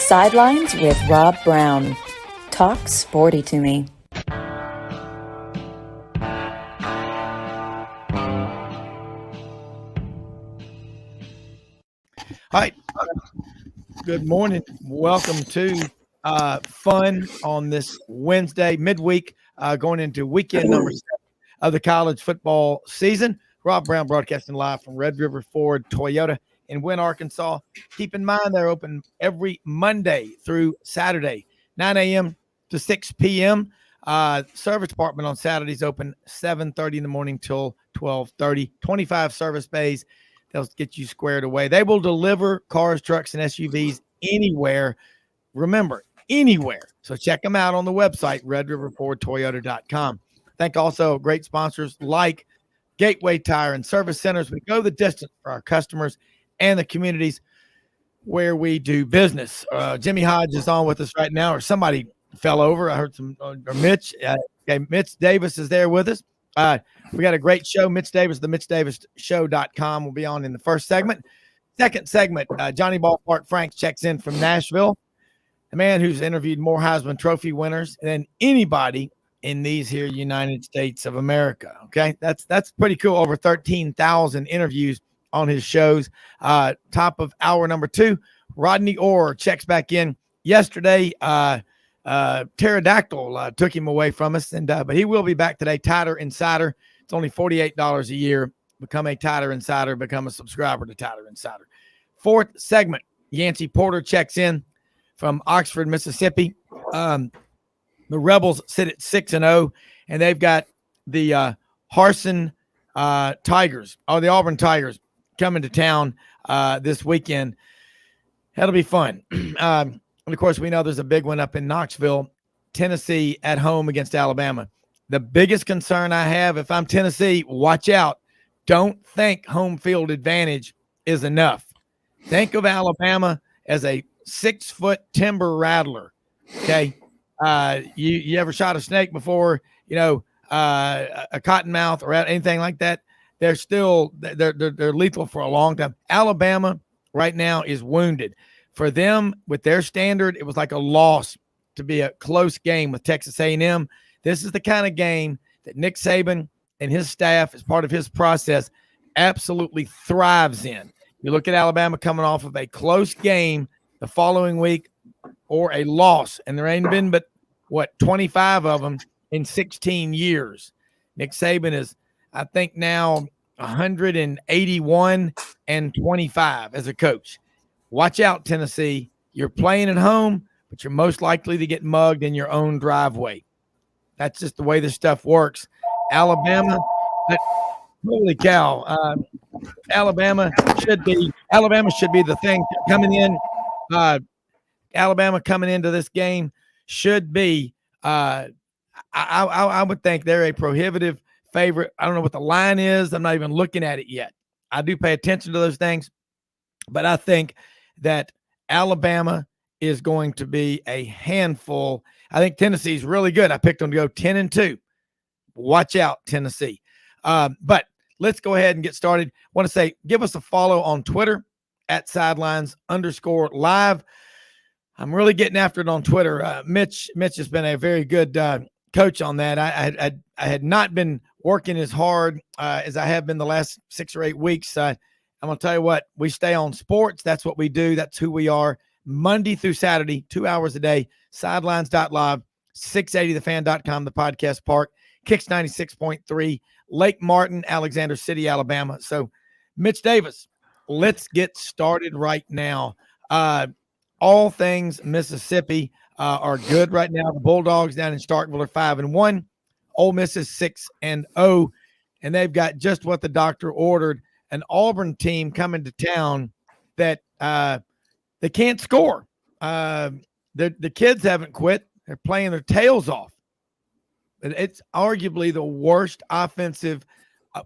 Sidelines with Rob Browne. Talk sporty to me. Hi. Good morning. Welcome to fun on this Wednesday, midweek, going into weekend number 7 of the college football season. Rob Browne broadcasting live from Red River Ford Toyota in Wynne, Arkansas. Keep in mind they're open every Monday through Saturday, 9 a.m. to 6 p.m. Service department on Saturdays open 7:30 in the morning till 12:30. 25 service bays. They'll get you squared away. They will deliver cars, trucks, and SUVs anywhere. Remember, anywhere. So check them out on the website, redriverfordtoyota.com. Thank also great sponsors like Gateway Tire and Service Centers. We go the distance for our customers and the communities where we do business. Jimmy Hodge is on with us right now, or somebody fell over. I heard or Mitch. Okay, Mitch Davis is there with us. We got a great show. Mitch Davis, the MitchDavisShow.com will be on in the first segment. Second segment, Johnny Ballpark Franks checks in from Nashville, a man who's interviewed more Heisman Trophy winners than anybody in these here United States of America. Okay, that's pretty cool. Over 13,000 interviews on his shows. Top of hour number 2, Rodney Orr checks back in yesterday. Pterodactyl took him away from us, but he will be back today. Tighter Insider. It's only $48 a year. Become a Tighter Insider. Become a subscriber to Tighter Insider. Fourth segment, Yancy Porter checks in from Oxford, Mississippi. The Rebels sit at 6-0, and they've got the Harsin Tigers, the Auburn Tigers, coming to town this weekend. That'll be fun. And of course, we know there's a big one up in Knoxville, Tennessee at home against Alabama. The biggest concern I have, if I'm Tennessee, watch out. Don't think home field advantage is enough. Think of Alabama as a 6-foot timber rattler. Okay. You ever shot a snake before, a cottonmouth or anything like that? They're lethal for a long time. Alabama right now is wounded. For them, with their standard, it was like a loss to be a close game with Texas A&M. This is the kind of game that Nick Saban and his staff, as part of his process, absolutely thrives in. You look at Alabama coming off of a close game the following week or a loss, and there ain't been but, 25 of them in 16 years. Nick Saban is, I think, now 181-25 as a coach. Watch out, Tennessee. You're playing at home, but you're most likely to get mugged in your own driveway. That's just the way this stuff works. Alabama, holy cow. Alabama should be the thing coming in. Alabama coming into this game should be, I would think they're a prohibitive favorite. I don't know what the line is. I'm not even looking at it yet. I do pay attention to those things, but I think that Alabama is going to be a handful. I think Tennessee's really good. I picked them to go 10-2. Watch out, Tennessee. But let's go ahead and get started. I want to say, give us a follow on Twitter at @sidelines_live. I'm really getting after it on Twitter. Mitch has been a very good coach on that. I had not been working as hard as I have been the last 6 or 8 weeks. I'm going to tell you what, we stay on sports. That's what we do. That's who we are. Monday through Saturday, 2 hours a day, sidelines.live, 680thefan.com, the podcast park, Kicks 96.3, Lake Martin, Alexander City, Alabama. So, Mitch Davis, let's get started right now. All things Mississippi are good right now. The Bulldogs down in Starkville are 5-1. Ole Miss is 6-0, and they've got just what the doctor ordered. An Auburn team coming to town that they can't score. The kids haven't quit. They're playing their tails off. It's arguably the worst offensive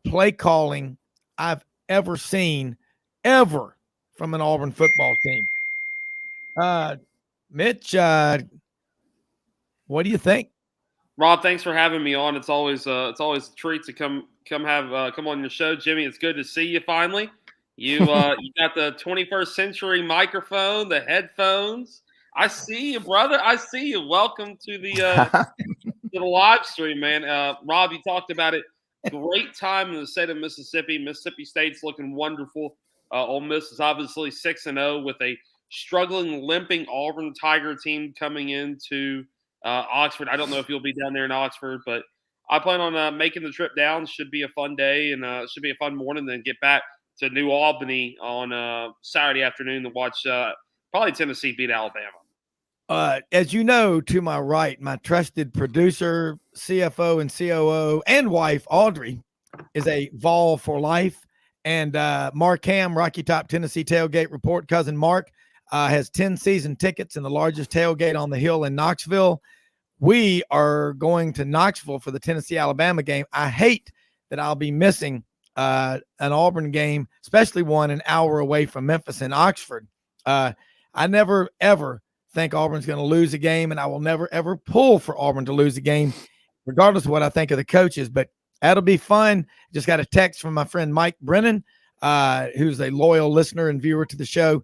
play calling I've ever seen, ever, from an Auburn football team. Mitch, what do you think? Rob, thanks for having me on. It's always a treat to come on your show, Jimmy. It's good to see you finally. You got the 21st century microphone, the headphones. I see you, brother. I see you. Welcome to the live stream, man. Rob, you talked about it. Great time in the state of Mississippi. Mississippi State's looking wonderful. Ole Miss is obviously 6-0 with a struggling, limping Auburn Tiger team coming into Oxford. I don't know if you'll be down there in Oxford, but I plan on making the trip down. Should be a fun day and should be a fun morning. Then get back to New Albany on Saturday afternoon to watch probably Tennessee beat Alabama. As you know, to my right, my trusted producer, CFO, and COO, and wife, Audrey, is a Vol for life. And Mark Ham, Rocky Top Tennessee Tailgate Report, cousin Mark, has 10 season tickets in the largest tailgate on the hill in Knoxville. We are going to Knoxville for the Tennessee-Alabama game. I hate that I'll be missing an Auburn game, especially one an hour away from Memphis and Oxford. I never, ever think Auburn's going to lose a game, and I will never, ever pull for Auburn to lose a game, regardless of what I think of the coaches. But that'll be fun. Just got a text from my friend Mike Brennan, who's a loyal listener and viewer to the show.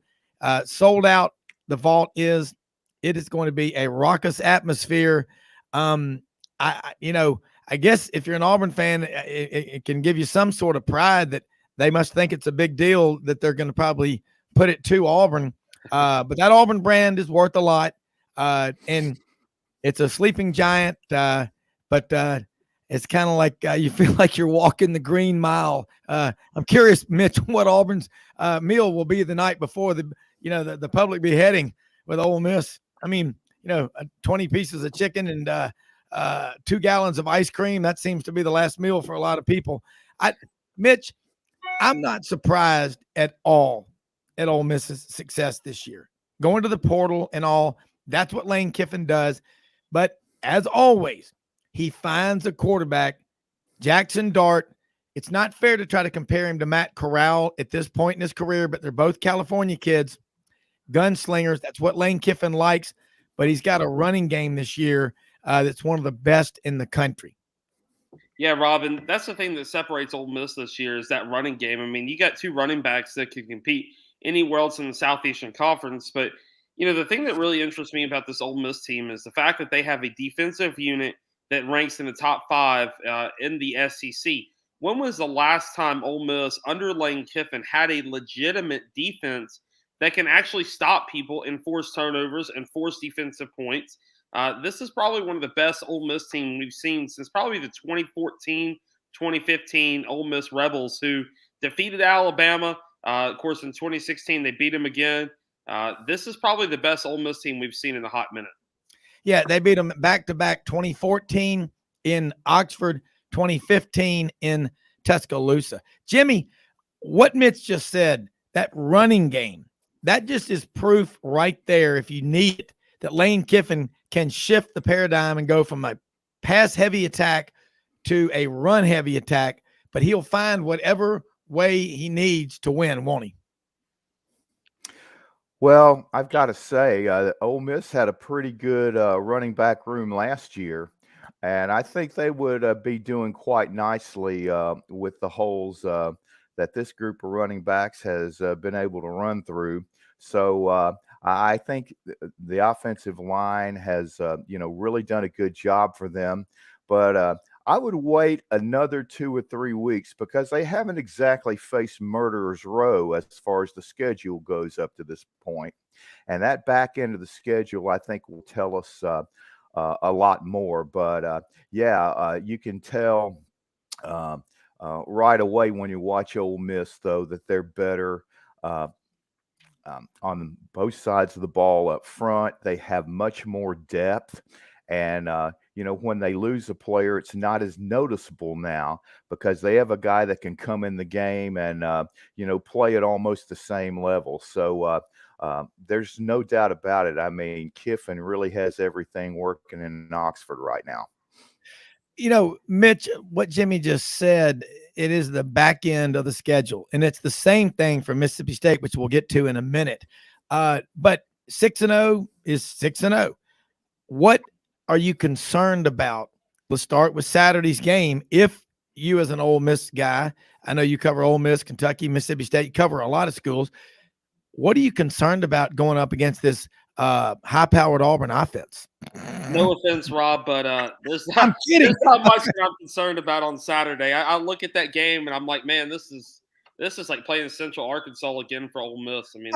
Sold out. The vault is. It is going to be a raucous atmosphere. I guess if you're an Auburn fan, it can give you some sort of pride that they must think it's a big deal that they're going to probably put it to Auburn. But that Auburn brand is worth a lot. And it's a sleeping giant. But it's kind of like you feel like you're walking the green mile. I'm curious, Mitch, what Auburn's meal will be the night before the public beheading with Ole Miss. I mean, 20 pieces of chicken and 2 gallons of ice cream. That seems to be the last meal for a lot of people. Mitch, I'm not surprised at all at Ole Miss's success this year. Going to the portal and all, that's what Lane Kiffin does. But as always, he finds a quarterback, Jackson Dart. It's not fair to try to compare him to Matt Corral at this point in his career, but they're both California kids, gunslingers. That's what Lane Kiffin likes. But he's got a running game this year that's one of the best in the country. Yeah, Robin, that's the thing that separates Ole Miss this year is that running game. I mean, you got 2 running backs that can compete anywhere else in the Southeastern Conference. But, the thing that really interests me about this Ole Miss team is the fact that they have a defensive unit that ranks in the top 5 in the SEC. When was the last time Ole Miss under Lane Kiffin had a legitimate defense that can actually stop people and force turnovers and force defensive points? This is probably one of the best Ole Miss team we've seen since probably the 2014-2015 Ole Miss Rebels, who defeated Alabama. Of course, in 2016, they beat them again. This is probably the best Ole Miss team we've seen in a hot minute. Yeah, they beat them back-to-back 2014 in Oxford, 2015 in Tuscaloosa. Jimmy, what Mitch just said, that running game, that just is proof right there, if you need it, that Lane Kiffin can shift the paradigm and go from a pass-heavy attack to a run-heavy attack, but he'll find whatever way he needs to win, won't he? Well, I've got to say, Ole Miss had a pretty good running back room last year, and I think they would be doing quite nicely with the holes that this group of running backs has been able to run through. So I think the offensive line has, really done a good job for them. But I would wait another 2 or 3 weeks because they haven't exactly faced Murderer's Row as far as the schedule goes up to this point. And that back end of the schedule, I think, will tell us a lot more. But, you can tell right away when you watch Ole Miss, though, that they're better on both sides of the ball up front. They have much more depth. And, when they lose a player, it's not as noticeable now because they have a guy that can come in the game and, play at almost the same level. So there's no doubt about it. I mean, Kiffin really has everything working in Oxford right now. Mitch, what Jimmy just said, it is the back end of the schedule. And it's the same thing for Mississippi State, which we'll get to in a minute. But 6-0 is 6-0. What are you concerned about? Let's start with Saturday's game. If you, as an Ole Miss guy, I know you cover Ole Miss, Kentucky, Mississippi State, you cover a lot of schools. What are you concerned about going up against this high-powered Auburn offense. No offense, Rob, but there's I'm kidding. not much that I'm concerned about on Saturday. I look at that game and I'm like, man, this is like playing Central Arkansas again for Ole Miss. I mean,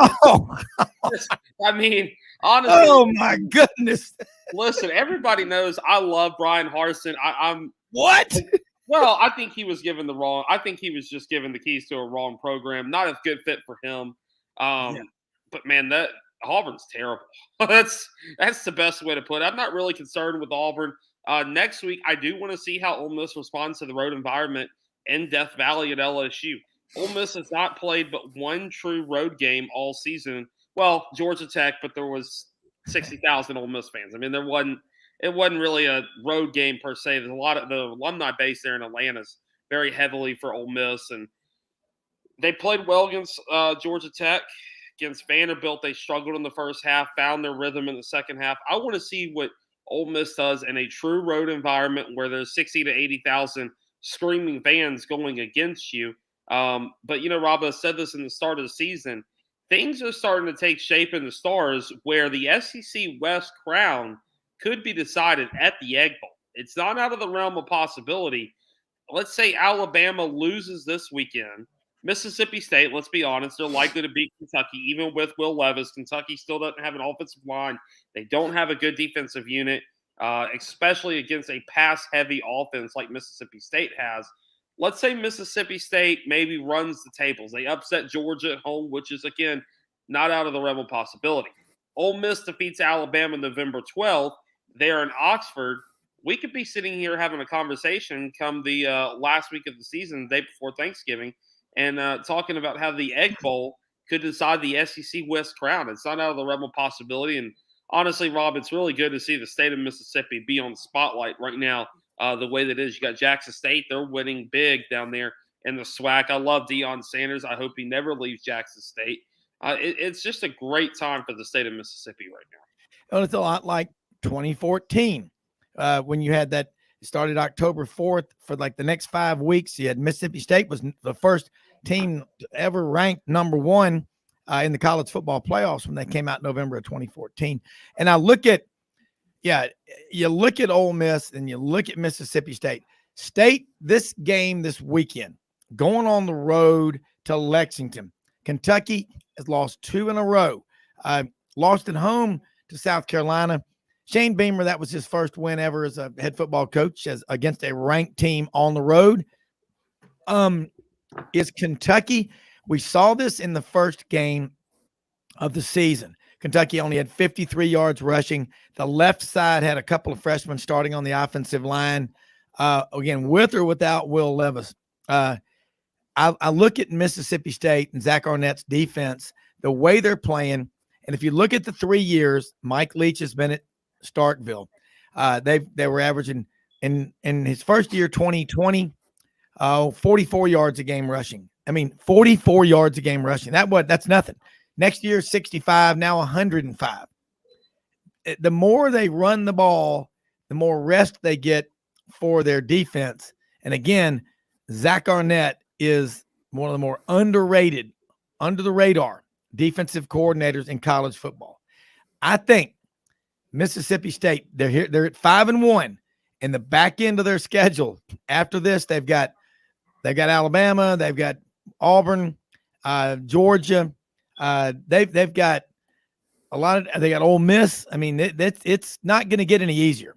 I mean, honestly, oh my goodness! Listen, everybody knows I love Brian Harsin. I'm what? Well, I think he was given the wrong. I think he was just given the keys to a wrong program. Not a good fit for him. But man, that Auburn's terrible. that's the best way to put it. I'm not really concerned with Auburn. Next week, I do want to see how Ole Miss responds to the road environment in Death Valley at LSU. Ole Miss has not played but one true road game all season. Well, Georgia Tech, but there was 60,000 Ole Miss fans. I mean, it wasn't really a road game per se. There's a lot of the alumni base there in Atlanta is very heavily for Ole Miss, and they played well against Georgia Tech. Against Vanderbilt, they struggled in the first half, found their rhythm in the second half. I want to see what Ole Miss does in a true road environment where there's 60 to 80,000 screaming fans going against you. But, Rob, I said this in the start of the season. Things are starting to take shape in the stars where the SEC West crown could be decided at the Egg Bowl. It's not out of the realm of possibility. Let's say Alabama loses this weekend. Mississippi State, let's be honest, they're likely to beat Kentucky, even with Will Levis. Kentucky still doesn't have an offensive line. They don't have a good defensive unit, especially against a pass-heavy offense like Mississippi State has. Let's say Mississippi State maybe runs the tables. They upset Georgia at home, which is, again, not out of the realm of possibility. Ole Miss defeats Alabama November 12th. They're in Oxford. We could be sitting here having a conversation come the last week of the season, the day before Thanksgiving, and talking about how the Egg Bowl could decide the SEC West crown. It's not out of the realm of possibility. And honestly, Rob, it's really good to see the state of Mississippi be on the spotlight right now the way that it is. You got Jackson State. They're winning big down there in the SWAC. I love Deion Sanders. I hope he never leaves Jackson State. It's just a great time for the state of Mississippi right now. Well, it's a lot like 2014 when you had that. It started October 4th for like the next 5 weeks. You had Mississippi State was the first team ever ranked number one in the college football playoffs when they came out in November of 2014. And I look at, you look at Ole Miss and you look at Mississippi State. This game this weekend, going on the road to Lexington. Kentucky has lost 2 in a row. Lost at home to South Carolina. Shane Beamer, that was his first win ever as a head football coach against a ranked team on the road. Is Kentucky. We saw this in the first game of the season. Kentucky only had 53 yards rushing. The left side had a couple of freshmen starting on the offensive line. Again, with or without Will Levis. I look at Mississippi State and Zach Arnett's defense, the way they're playing. And if you look at the 3 years, Mike Leach has been at Starkville. They were averaging in his first year, 2020, 44 yards a game rushing. I mean, 44 yards a game rushing. That's nothing. Next year, 65, now 105. The more they run the ball, the more rest they get for their defense. And again, Zach Arnett is one of the more underrated, under the radar defensive coordinators in college football. I think Mississippi State, they're at 5-1 in the back end of their schedule. After this, they've got Alabama, they've got Auburn, Georgia. They've got they got Ole Miss. I mean, it's not going to get any easier.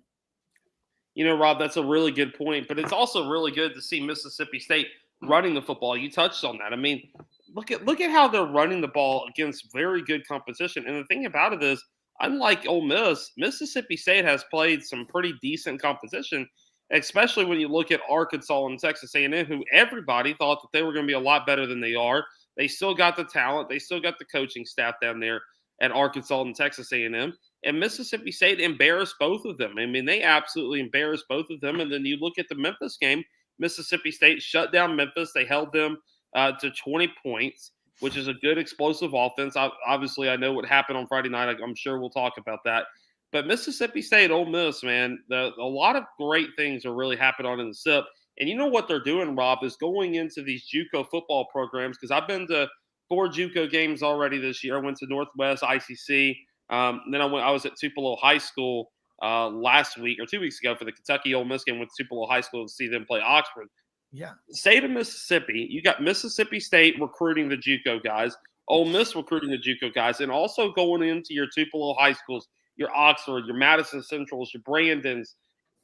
Rob, that's a really good point, but it's also really good to see Mississippi State running the football. You touched on that. I mean, look at how they're running the ball against very good competition. And the thing about it is, unlike Ole Miss, Mississippi State has played some pretty decent competition, especially when you look at Arkansas and Texas A&M, who everybody thought that they were going to be a lot better than they are. They still got the talent. They still got the coaching staff down there at Arkansas and Texas A&M. And Mississippi State embarrassed both of them. I mean, they absolutely embarrassed both of them. And then you look at the Memphis game, Mississippi State shut down Memphis. They held them to 20 points, which is a good explosive offense. Obviously, I know what happened on Friday night. I'm sure we'll talk about that. But Mississippi State, Ole Miss, man, a lot of great things are really happening on in the SIP. And you know what they're doing, Rob, is going into these JUCO football programs, because I've been to 4 JUCO games already this year. I went to Northwest, ICC, Then I was at Tupelo High School last week or 2 weeks ago for the Kentucky Ole Miss game with Tupelo High School to see them play Oxford. Yeah. State of Mississippi, you got Mississippi State recruiting the JUCO guys, Ole Miss recruiting the JUCO guys, and also going into your Tupelo High Schools, your Oxford, your Madison Centrals, your Brandons,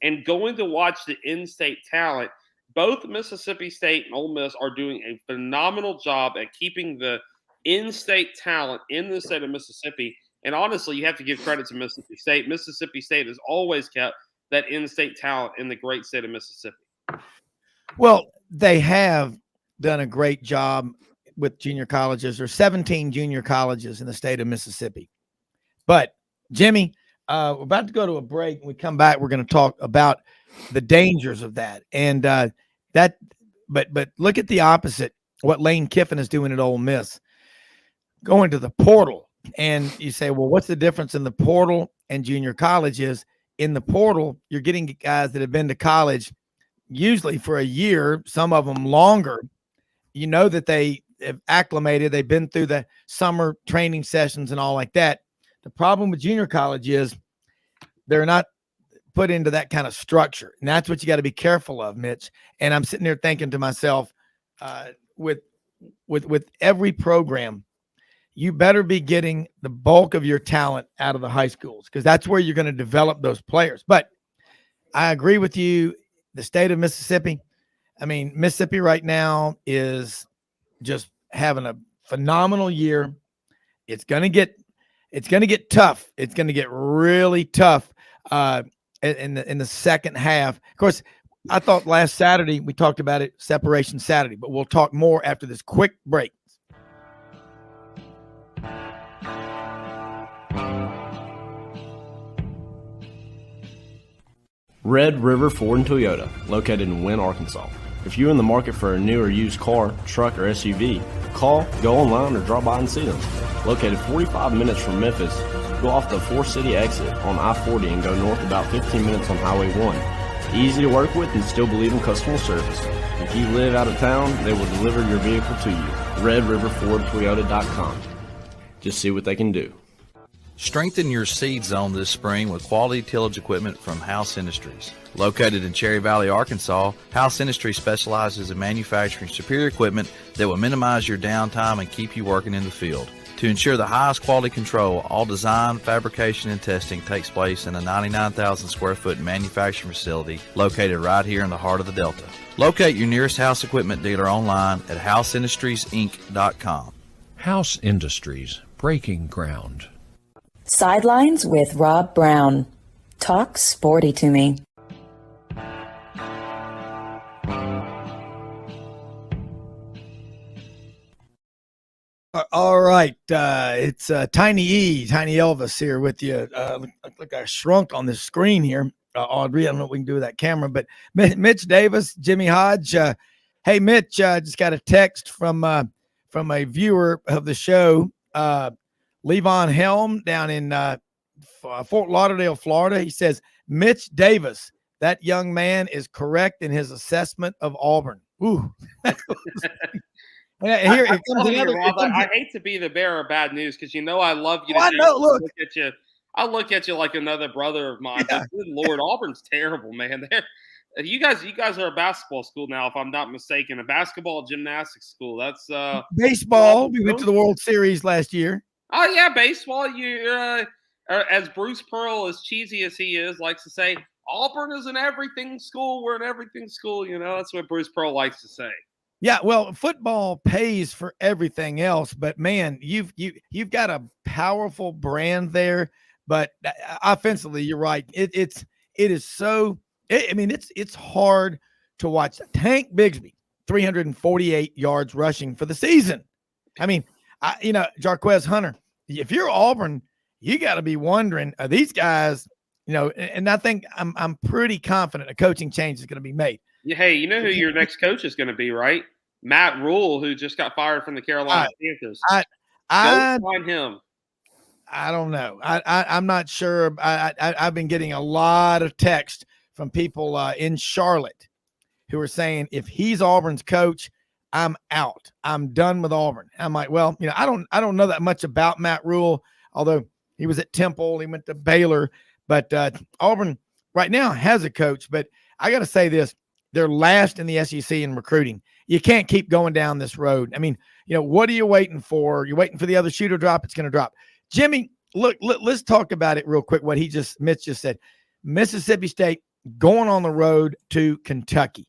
and going to watch the in-state talent. Both Mississippi State and Ole Miss are doing a phenomenal job at keeping the in-state talent in the state of Mississippi. And honestly, you have to give credit to Mississippi State. Mississippi State has always kept that in-state talent in the great state of Mississippi. Well, they have done a great job with junior colleges. There's 17 junior colleges in the state of Mississippi. But, Jimmy, we're about to go to a break. When we come back, we're going to talk about the dangers of that. And but look at the opposite, what Lane Kiffin is doing at Ole Miss, going to the portal. And you say, well, what's the difference in the portal and junior colleges? In the portal, you're getting guys that have been to college usually for a year, some of them longer. You know that they have acclimated. They've been through the summer training sessions and all like that. The problem with junior college is they're not put into that kind of structure. And that's what you got to be careful of, Mitch. And I'm sitting there thinking to myself, with every program, you better be getting the bulk of your talent out of the high schools, because that's where you're going to develop those players. But I agree with you. The state of Mississippi, I mean, Mississippi right now is just having a phenomenal year. It's going to get tough. It's going to get really tough in the second half. Of course, I thought last Saturday we talked about it, Separation Saturday, but we'll talk more after this quick break. Red River Ford and Toyota, located in Wynne, Arkansas. If you're in the market for a new or used car, truck, or SUV, call, go online, or drop by and see them. Located 45 minutes from Memphis, go off the 4-city exit on I-40 and go north about 15 minutes on Highway 1. Easy to work with and still believe in customer service. If you live out of town, they will deliver your vehicle to you. RedRiverFordToyota.com. Just see what they can do. Strengthen your seed zone this spring with quality tillage equipment from House Industries. Located in Cherry Valley, Arkansas, House Industries specializes in manufacturing superior equipment that will minimize your downtime and keep you working in the field. To ensure the highest quality control, all design, fabrication, and testing takes place in a 99,000 square foot manufacturing facility located right here in the heart of the Delta. Locate your nearest House equipment dealer online at houseindustriesinc.com. House Industries, breaking ground. Sidelines with Rob Browne. Talk sporty to me. All right. It's Tiny Elvis here with you. Look like I shrunk on this screen here. Audrey, I don't know what we can do with that camera, but Mitch Davis, Jimmy Hodge. Hey, Mitch, just got a text from a viewer of the show, Levon Helm down in Fort Lauderdale, Florida. He says, Mitch Davis, that young man is correct in his assessment of Auburn. Ooh. Here comes another. I hate to be the bearer of bad news because I love you. I know. Look at you. I look at you like another brother of mine. Yeah. But good Lord, Auburn's terrible, man. You guys are a basketball school now, if I'm not mistaken. A basketball gymnastics school. That's baseball. We went to the World Series last year. Oh yeah, baseball. You as Bruce Pearl, as cheesy as he is, likes to say, Auburn is an everything school. We're an everything school. That's what Bruce Pearl likes to say. Yeah, well, football pays for everything else, but man, you've got a powerful brand there. But offensively, you're right. It's hard to watch. Tank Bigsby, 348 yards rushing for the season. I mean, Jarquez Hunter. If you're Auburn, you got to be wondering, are these guys? And I think I'm pretty confident a coaching change is going to be made. Hey, you know who your next coach is going to be, right? Matt Rule, who just got fired from the Carolina Panthers. Don't find him. I don't know. I'm not sure. I've been getting a lot of text from people in Charlotte who are saying, if he's Auburn's coach, I'm out. I'm done with Auburn. I'm like, well, I don't know that much about Matt Rule, although He was at Temple. He went to Baylor. But Auburn right now has a coach. But I got to say this. They're last in the SEC in recruiting. You can't keep going down this road. I mean, what are you waiting for? You're waiting for the other shoe to drop. It's going to drop. Jimmy, look, let's talk about it real quick. What Mitch just said. Mississippi State going on the road to Kentucky.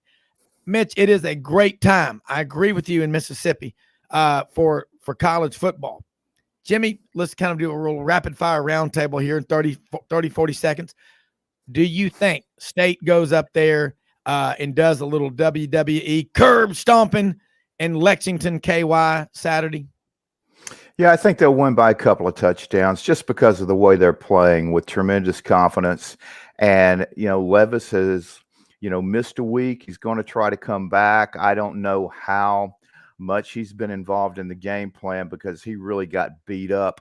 Mitch, it is a great time. I agree with you in Mississippi for college football. Jimmy, let's kind of do a real rapid fire roundtable here in 30, 40 seconds. Do you think State goes up there and does a little WWE curb stomping in Lexington, KY Saturday? Yeah, I think they'll win by a couple of touchdowns just because of the way they're playing with tremendous confidence. And, Levis has, missed a week. He's going to try to come back. I don't know how much he's been involved in the game plan because he really got beat up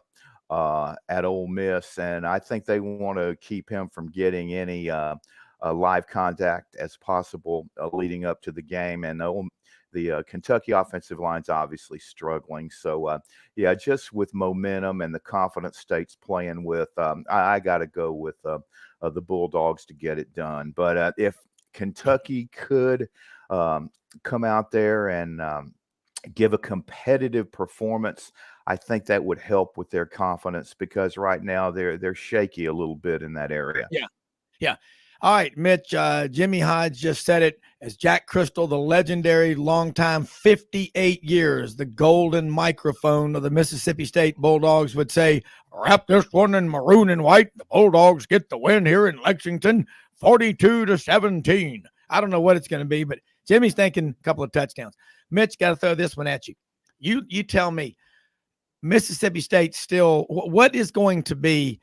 at Ole Miss. And I think they want to keep him from getting any live contact as possible leading up to the game. And the Kentucky offensive line's obviously struggling. So, just with momentum and the confidence State's playing with, I got to go with the Bulldogs to get it done. But if Kentucky could come out there and give a competitive performance, I think that would help with their confidence because right now they're shaky a little bit in that area. Yeah. All right, Mitch, Jimmy Hodge just said it as Jack Crystal, the legendary longtime 58 years, the golden microphone of the Mississippi State Bulldogs would say, wrap this one in maroon and white. The Bulldogs get the win here in Lexington, 42-17. I don't know what it's going to be, but Jimmy's thinking a couple of touchdowns. Mitch, got to throw this one at you. You tell me, Mississippi State still, what is going to be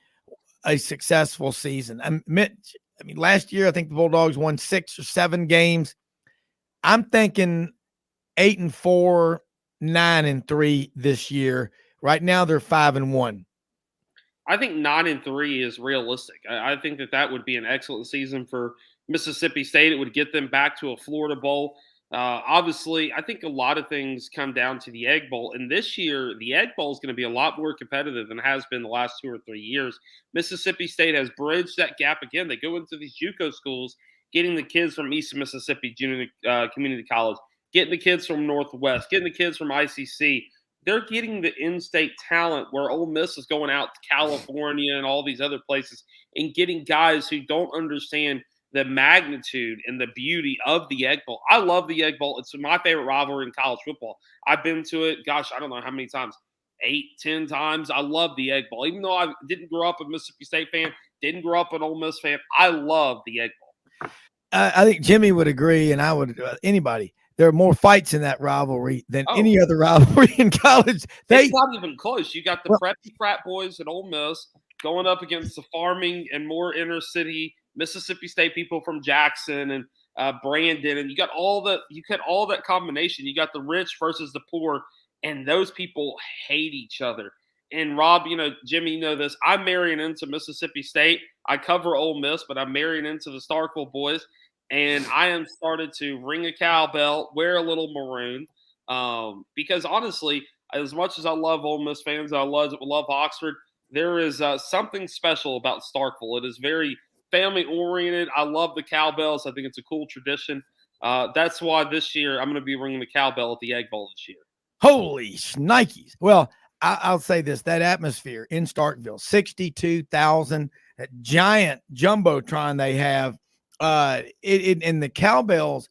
a successful season? Mitch, last year, I think the Bulldogs won 6 or 7 games. I'm thinking 8-4, 9-3 this year. Right now, they're 5-1. I think 9-3 is realistic. I think that would be an excellent season for Mississippi State. It would get them back to a Florida Bowl. Obviously, I think a lot of things come down to the Egg Bowl. And this year, the Egg Bowl is going to be a lot more competitive than it has been the last 2 or 3 years. Mississippi State has bridged that gap again. They go into these JUCO schools, getting the kids from East Mississippi Junior Community College, getting the kids from Northwest, getting the kids from ICC. They're getting the in-state talent where Ole Miss is going out to California and all these other places and getting guys who don't understand the magnitude and the beauty of the Egg Bowl. I love the Egg Bowl. It's my favorite rivalry in college football. I've been to it, gosh, I don't know how many times, 8, 10 times. I love the Egg Bowl. Even though I didn't grow up a Mississippi State fan, didn't grow up an Ole Miss fan, I love the Egg Bowl. I think Jimmy would agree, and I would anybody. There are more fights in that rivalry than any other rivalry in college. It's not even close. You got the preppy frat boys at Ole Miss going up against the farming and more inner city Mississippi State people from Jackson and Brandon, and you got all that combination. You got the rich versus the poor, and those people hate each other. And Rob, Jimmy, this. I'm marrying into Mississippi State. I cover Ole Miss, but I'm marrying into the Starkville boys. And I am started to ring a cowbell, wear a little maroon, because honestly, as much as I love Ole Miss fans, I love Oxford, there is something special about Starkville. It is very family-oriented. I love the cowbells. I think it's a cool tradition. That's why this year I'm going to be ringing the cowbell at the Egg Bowl this year. Holy shnikes. Well, I'll say this, that atmosphere in Starkville, 62,000, that giant jumbotron they have, in the cowbells,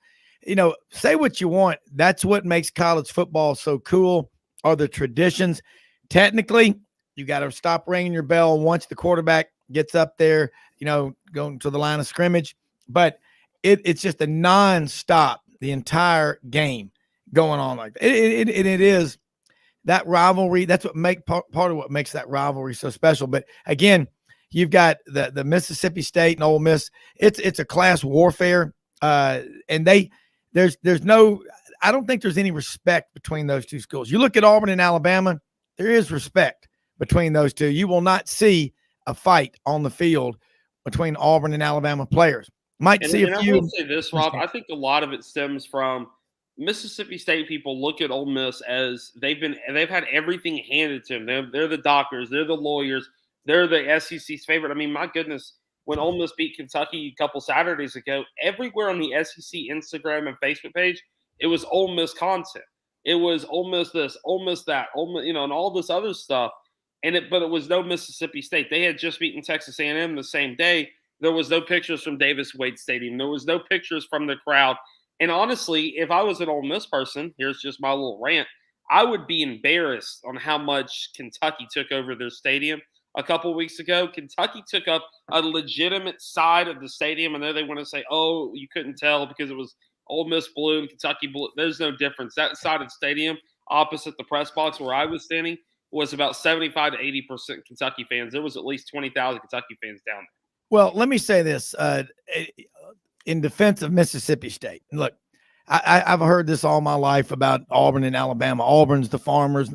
say what you want. That's what makes college football so cool, are the traditions. Technically, you got to stop ringing your bell once the quarterback gets up there, going to the line of scrimmage. But it's just a nonstop, the entire game going on like that. It is that rivalry. That's what part of what makes that rivalry so special. But again, you've got the Mississippi State and Ole Miss. It's a class warfare, and there's no. I don't think there's any respect between those two schools. You look at Auburn and Alabama, there is respect between those two. You will not see a fight on the field between Auburn and Alabama players. Might see a few. I will say this, Rob. I think a lot of it stems from Mississippi State people look at Ole Miss as they've had everything handed to them. They're the doctors, they're the lawyers. They're the SEC's favorite. I mean, my goodness, when Ole Miss beat Kentucky a couple Saturdays ago, everywhere on the SEC Instagram and Facebook page, it was Ole Miss content. It was Ole Miss this, Ole Miss that, Ole Miss, and all this other stuff. But it was no Mississippi State. They had just beaten Texas A&M the same day. There was no pictures from Davis Wade Stadium. There was no pictures from the crowd. And honestly, if I was an Ole Miss person, here's just my little rant, I would be embarrassed on how much Kentucky took over their stadium a couple weeks ago. Kentucky took up a legitimate side of the stadium. I know they want to say, oh, you couldn't tell because it was Ole Miss blue and Kentucky blue. There's no difference. That side of the stadium opposite the press box where I was standing was about 75 to 80% Kentucky fans. There was at least 20,000 Kentucky fans down there. Well, let me say this in defense of Mississippi State. Look, I've heard this all my life about Auburn and Alabama. Auburn's the farmers.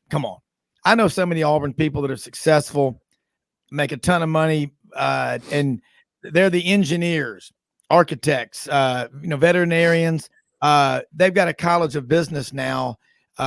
Come on. I know so many Auburn people that are successful, make a ton of money, and they're the engineers, architects, veterinarians. They've got a college of business now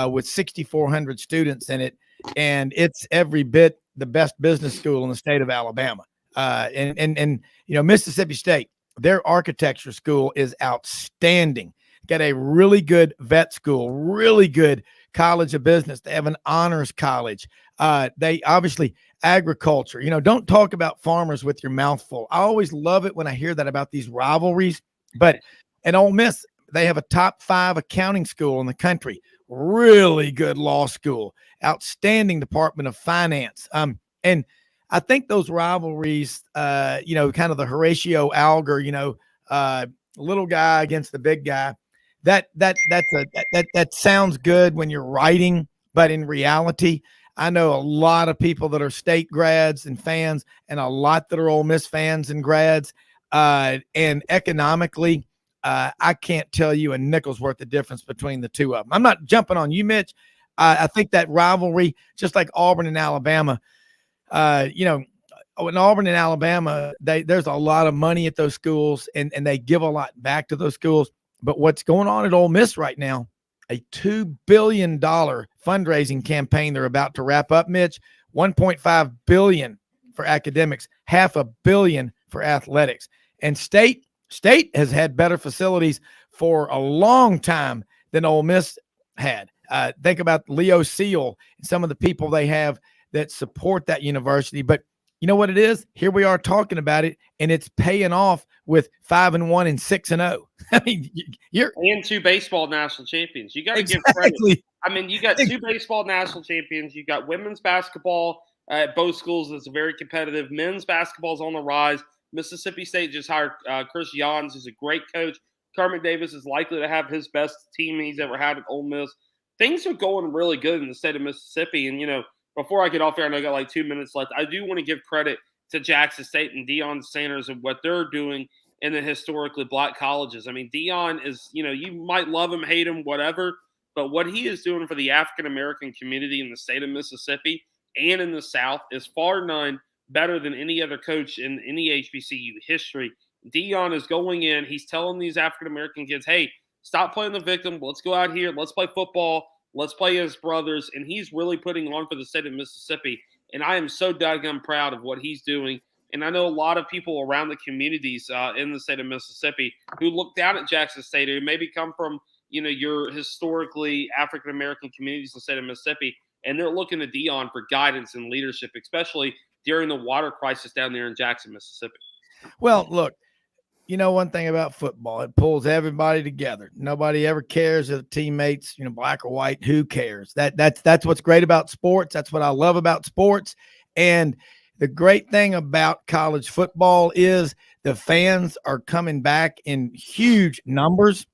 with 6,400 students in it, and it's every bit the best business school in the state of Alabama. And Mississippi State, their architecture school is outstanding. Got a really good vet school, really good college of business. They have an honors college. They obviously agriculture. Don't talk about farmers with your mouth full. I always love it when I hear that about these rivalries. But at Ole Miss, they have a top 5 accounting school in the country. Really good law school, outstanding Department of Finance. And I think those rivalries, kind of the Horatio Alger, little guy against the big guy, that sounds good when you're writing, but in reality, I know a lot of people that are State grads and fans, and a lot that are Ole Miss fans and grads, and economically, I can't tell you a nickel's worth of difference between the two of them. I'm not jumping on you, Mitch. I think that rivalry, just like Auburn and Alabama, in Auburn and Alabama, there's a lot of money at those schools, and they give a lot back to those schools. But what's going on at Ole Miss right now, a $2 billion fundraising campaign they're about to wrap up, Mitch, $1.5 billion for academics, $500 million for athletics. And State has had better facilities for a long time than Ole Miss had. Think about Leo Seal and some of the people they have that support that university. But you know what it is? Here we are talking about it, and it's paying off with 5-1 and 6-0. I mean, you're and 2 baseball national champions. You got to exactly. give credit. I mean, you got 2 baseball national champions. You got women's basketball at both schools that's very competitive. Men's basketball is on the rise. Mississippi State just hired Chris Jans, who's a great coach. Kermit Davis is likely to have his best team he's ever had at Ole Miss. Things are going really good in the state of Mississippi, and before I get off there, and I got like 2 minutes left, I do want to give credit to Jackson State and Deion Sanders and what they're doing in the historically black colleges. I mean, Deion is, you might love him, hate him, whatever, but what he is doing for the African-American community in the state of Mississippi and in the South is far none better than any other coach in any HBCU history. Deion is going in. He's telling these African-American kids, hey, stop playing the victim. Let's go out here. Let's play football. Let's play as brothers. And he's really putting on for the state of Mississippi. And I am so daggum proud of what he's doing. And I know a lot of people around the communities in the state of Mississippi who look down at Jackson State, who maybe come from, your historically African-American communities in the state of Mississippi. And they're looking to Deion for guidance and leadership, especially during the water crisis down there in Jackson, Mississippi. Well, look, one thing about football, it pulls everybody together. Nobody ever cares if teammates, black or white. Who cares? That's what's great about sports. That's what I love about sports. And the great thing about college football is the fans are coming back in huge numbers.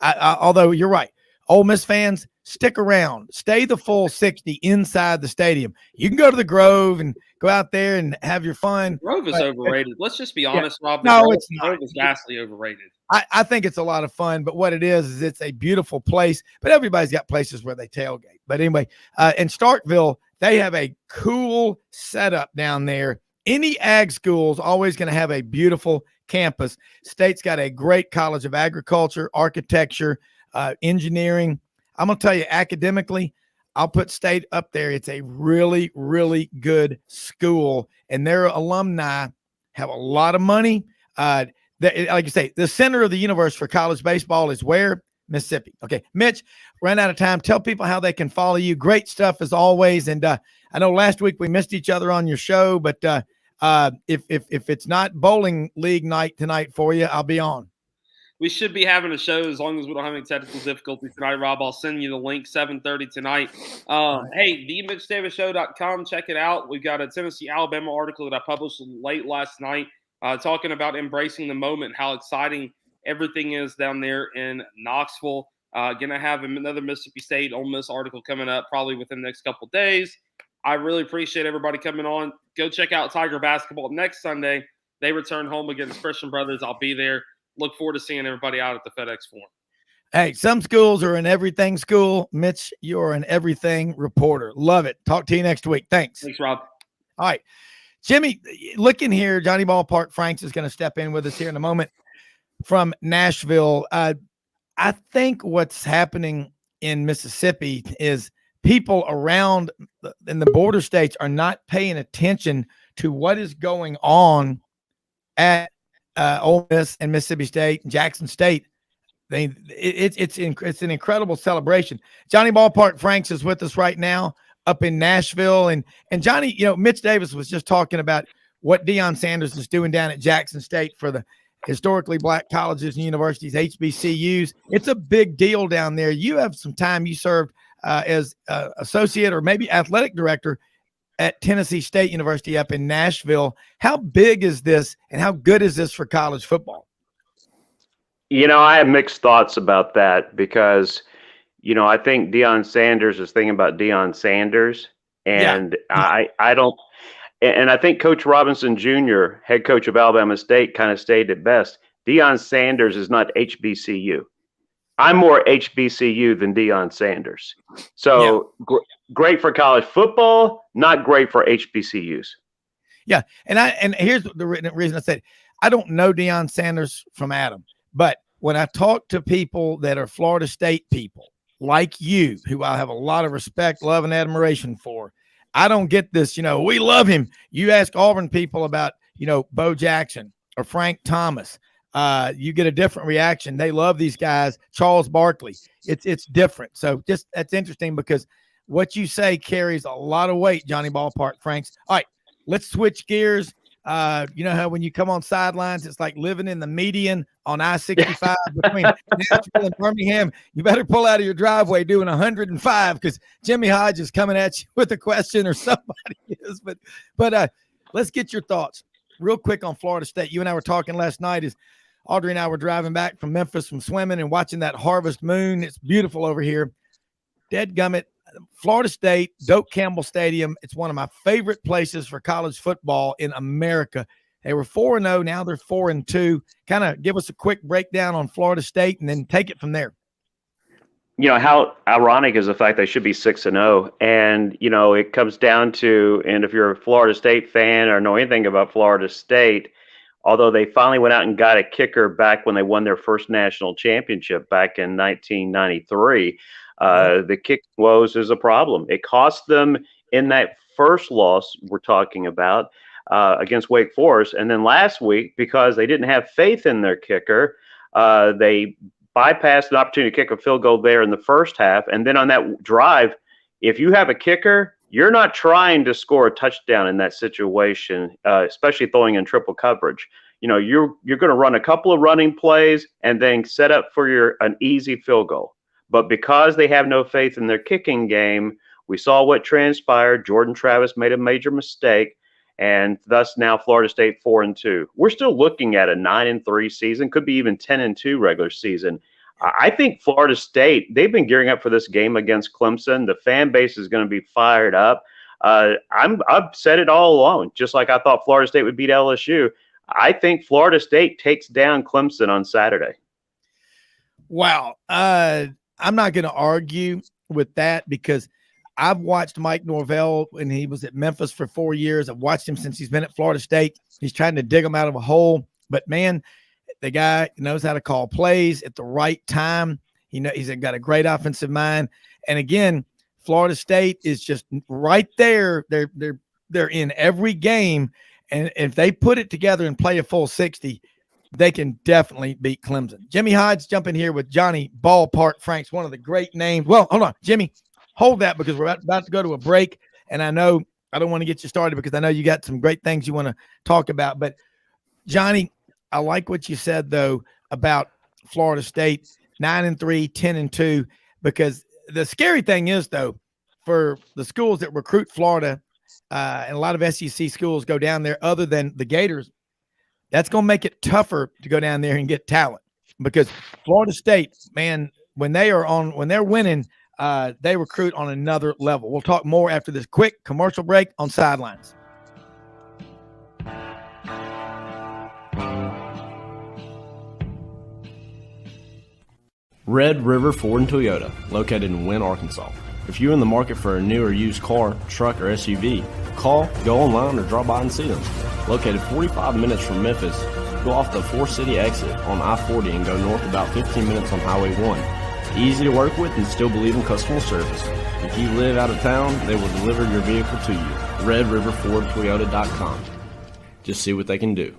Although you're right, Ole Miss fans, stick around, stay the full 60 inside the stadium. You can go to the Grove and go out there and have your fun. Grove is overrated. Let's just be honest, Rob. No, it's not. Grove is vastly overrated. I think it's a lot of fun, but what it is it's a beautiful place, but everybody's got places where they tailgate. But anyway, in Starkville, they have a cool setup down there. Any ag school is always going to have a beautiful campus. State's got a great college of agriculture, architecture, engineering. I'm going to tell you, academically, I'll put State up there. It's a really, really good school, and their alumni have a lot of money. Like you say, the center of the universe for college baseball is where? Mississippi. Okay, Mitch, ran out of time. Tell people how they can follow you. Great stuff as always. And I know last week we missed each other on your show, but if it's not bowling league night tonight for you, I'll be on. We should be having a show as long as we don't have any technical difficulties tonight, Rob. I'll send you the link, 7:30 tonight. Hey, themitchdavidshow.com. Check it out. We've got a Tennessee-Alabama article that I published late last night talking about embracing the moment, how exciting everything is down there in Knoxville. Going to have another Mississippi State Ole Miss article coming up probably within the next couple of days. I really appreciate everybody coming on. Go check out Tiger basketball next Sunday. They return home against Christian Brothers. I'll be there. Look forward to seeing everybody out at the FedEx Forum. Hey, some schools are an everything school. Mitch, you're an everything reporter. Love it. Talk to you next week. Thanks. Thanks, Rob. All right. Jimmy, looking here, Johnny Ballpark Franks is going to step in with us here in a moment from Nashville. I think what's happening in Mississippi is people around in the border states are not paying attention to what is going on at Ole Miss and Mississippi State and Jackson State. It's an incredible celebration. Johnny Ballpark Franks is with us right now up in Nashville. And Johnny, Mitch Davis was just talking about what Deion Sanders is doing down at Jackson State for the historically black colleges and universities, HBCUs. It's a big deal down there. You have some time. You served as associate or maybe athletic director at Tennessee State University up in Nashville. How big is this and how good is this for college football? I have mixed thoughts about that because, I think Deion Sanders is thinking about Deion Sanders. And yeah. I don't – and I think Coach Robinson Jr., head coach of Alabama State, kind of stated it best. Deion Sanders is not HBCU. I'm more HBCU than Deion Sanders. So great for college football, not great for HBCUs. Yeah, and here's the reason I said I don't know Deion Sanders from Adam, but when I talk to people that are Florida State people like you, who I have a lot of respect, love, and admiration for, I don't get this. We love him. You ask Auburn people about Bo Jackson or Frank Thomas. You get a different reaction. They love these guys. Charles Barkley. It's different. So just that's interesting because what you say carries a lot of weight, Johnny Ballpark Franks. All right, let's switch gears. You know how when you come on Sidelines, it's like living in the median on I-65 between Nashville and Birmingham. You better pull out of your driveway doing 105 because Jimmy Hodge is coming at you with a question or somebody is. But let's get your thoughts real quick on Florida State. You and I were talking last night as Audrey and I were driving back from Memphis from swimming and watching that harvest moon. It's beautiful over here. Dadgummit, Florida State, Doak Campbell Stadium. It's one of my favorite places for college football in America. They were 4-0. Now they're 4-2. Kind of give us a quick breakdown on Florida State and then take it from there. How ironic is the fact they should be 6-0. And, it comes down to, and if you're a Florida State fan or know anything about Florida State, although they finally went out and got a kicker back when they won their first national championship back in 1993, the kick woes is a problem. It cost them in that first loss we're talking about against Wake Forest. And then last week, because they didn't have faith in their kicker, they bypassed an opportunity to kick a field goal there in the first half. And then on that drive, if you have a kicker, you're not trying to score a touchdown in that situation, especially throwing in triple coverage. You're going to run a couple of running plays and then set up for an easy field goal. But because they have no faith in their kicking game, we saw what transpired. Jordan Travis made a major mistake, and thus now Florida State 4-2. We're still looking at a 9-3 season, could be even 10-2 regular season. I think Florida State, they've been gearing up for this game against Clemson. The fan base is going to be fired up. I've said it all along, just like I thought Florida State would beat LSU. I think Florida State takes down Clemson on Saturday. Wow. I'm not going to argue with that because I've watched Mike Norvell when he was at Memphis for 4 years. I've watched him since he's been at Florida State. He's trying to dig them out of a hole. But, man, the guy knows how to call plays at the right time. He's got a great offensive mind. And, again, Florida State is just right there. They're in every game, and if they put it together and play a full 60, they can definitely beat Clemson. Jimmy Hodge jumping here with Johnny Ballpark Franks, one of the great names. Well, hold on, Jimmy, hold that because we're about to go to a break, and I know I don't want to get you started because I know you got some great things you want to talk about. But Johnny, I like what you said though about Florida State 9-3, 10-2, because the scary thing is though, for the schools that recruit Florida, and a lot of SEC schools go down there other than the Gators, that's going to make it tougher to go down there and get talent, because Florida State, man, when they're winning, they recruit on another level. We'll talk more after this quick commercial break on Sidelines. Red River Ford and Toyota, located in Wynne, Arkansas. If you're in the market for a new or used car, truck, or SUV, call, go online, or drop by and see them. Located 45 minutes from Memphis, go off the 4-city exit on I-40 and go north about 15 minutes on Highway 1. Easy to work with and still believe in customer service. If you live out of town, they will deliver your vehicle to you. RedRiverFordToyota.com. Just see what they can do.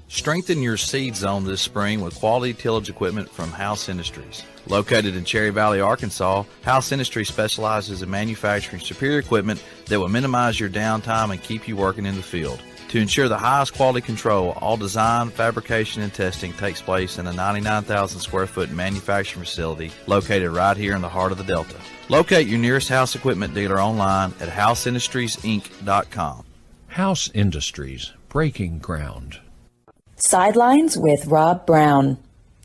Strengthen your seed zone this spring with quality tillage equipment from House Industries. Located in Cherry Valley, Arkansas, House Industries specializes in manufacturing superior equipment that will minimize your downtime and keep you working in the field. To ensure the highest quality control, all design, fabrication, and testing takes place in a 99,000 square foot manufacturing facility located right here in the heart of the Delta. Locate your nearest House equipment dealer online at houseindustriesinc.com. House Industries, breaking ground. Sidelines with Rob Browne.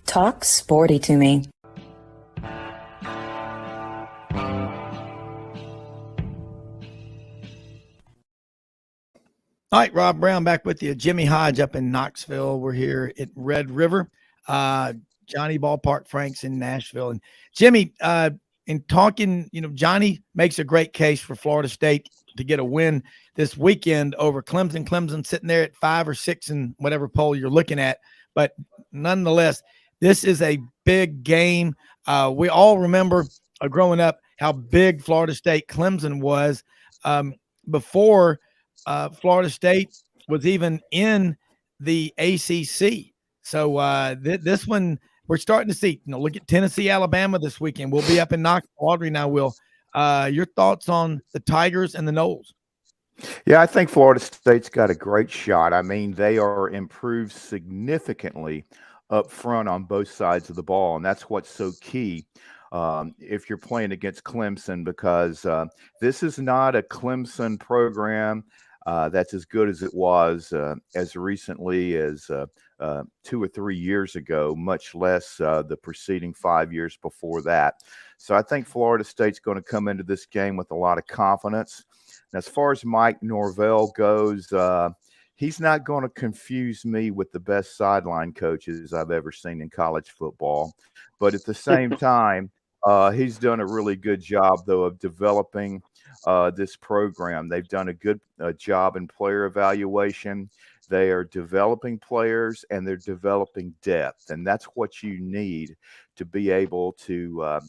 Talk sporty to me. All right, Rob Browne back with you. Jimmy Hodge up in Knoxville. We're here at Red River. Johnny Ballpark Franks in Nashville. And Jimmy, in talking, Johnny makes a great case for Florida State to get a win this weekend over Clemson. Clemson sitting there at 5 or 6 in whatever poll you're looking at. But nonetheless, this is a big game. We all remember growing up how big Florida State Clemson was before Florida State was even in the ACC. So this one, we're starting to see, look at Tennessee, Alabama this weekend. We'll be up in Knoxville. Audrey and I will. Your thoughts on the Tigers and the Noles? Yeah, I think Florida State's got a great shot. I mean, they are improved significantly up front on both sides of the ball, and that's what's so key if you're playing against Clemson, because this is not a Clemson program that's as good as it was as recently as 2 or 3 years ago, much less the preceding 5 years before that. So I think Florida State's going to come into this game with a lot of confidence. And as far as Mike Norvell goes, he's not going to confuse me with the best sideline coaches I've ever seen in college football. But at the same time, he's done a really good job, though, of developing this program. They've done a good job in player evaluation. They are developing players and they're developing depth. And that's what you need to be able to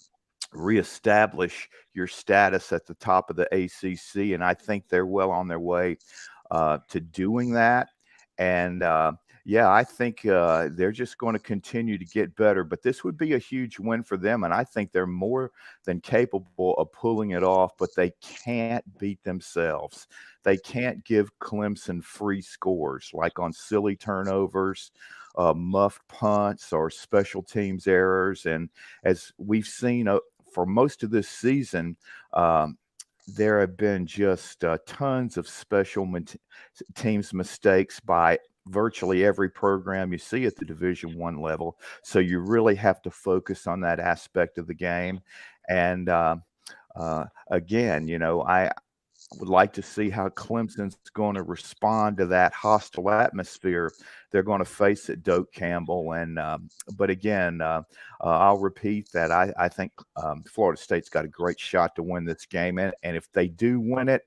reestablish your status at the top of the ACC. And I think they're well on their way to doing that. And yeah, I think they're just going to continue to get better. But this would be a huge win for them. And I think they're more than capable of pulling it off, but they can't beat themselves. They can't give Clemson free scores like on silly turnovers, muffed punts, or special teams errors. And as we've seen for most of this season, there have been just tons of special teams mistakes by virtually every program you see at the Division I level. So you really have to focus on that aspect of the game. And again, I would like to see how Clemson's going to respond to that hostile atmosphere they're going to face at Doak Campbell. And but again, I'll repeat that I think Florida State's got a great shot to win this game. And if they do win it,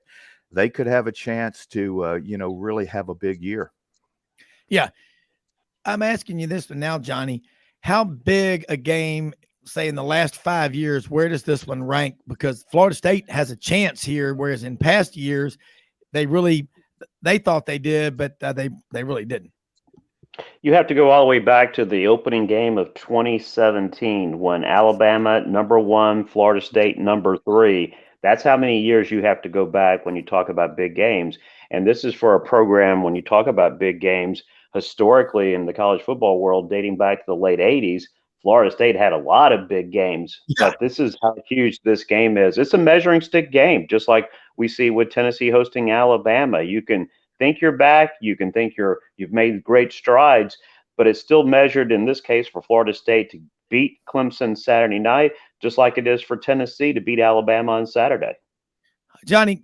they could have a chance to, really have a big year. Yeah. I'm asking you this one now, Johnny. How big a game say in the last 5 years, where does this one rank? Because Florida State has a chance here, whereas in past years, they thought they did, but they really didn't. You have to go all the way back to the opening game of 2017 when Alabama #1, Florida State #3. That's how many years you have to go back when you talk about big games. And this is for a program when you talk about big games historically in the college football world dating back to the late 80s. Florida State had a lot of big games, but this is how huge this game is. It's a measuring stick game, just like we see with Tennessee hosting Alabama. You can think you're back, you can think you've made great strides, but it's still measured in this case for Florida State to beat Clemson Saturday night, just like it is for Tennessee to beat Alabama on Saturday. Johnny,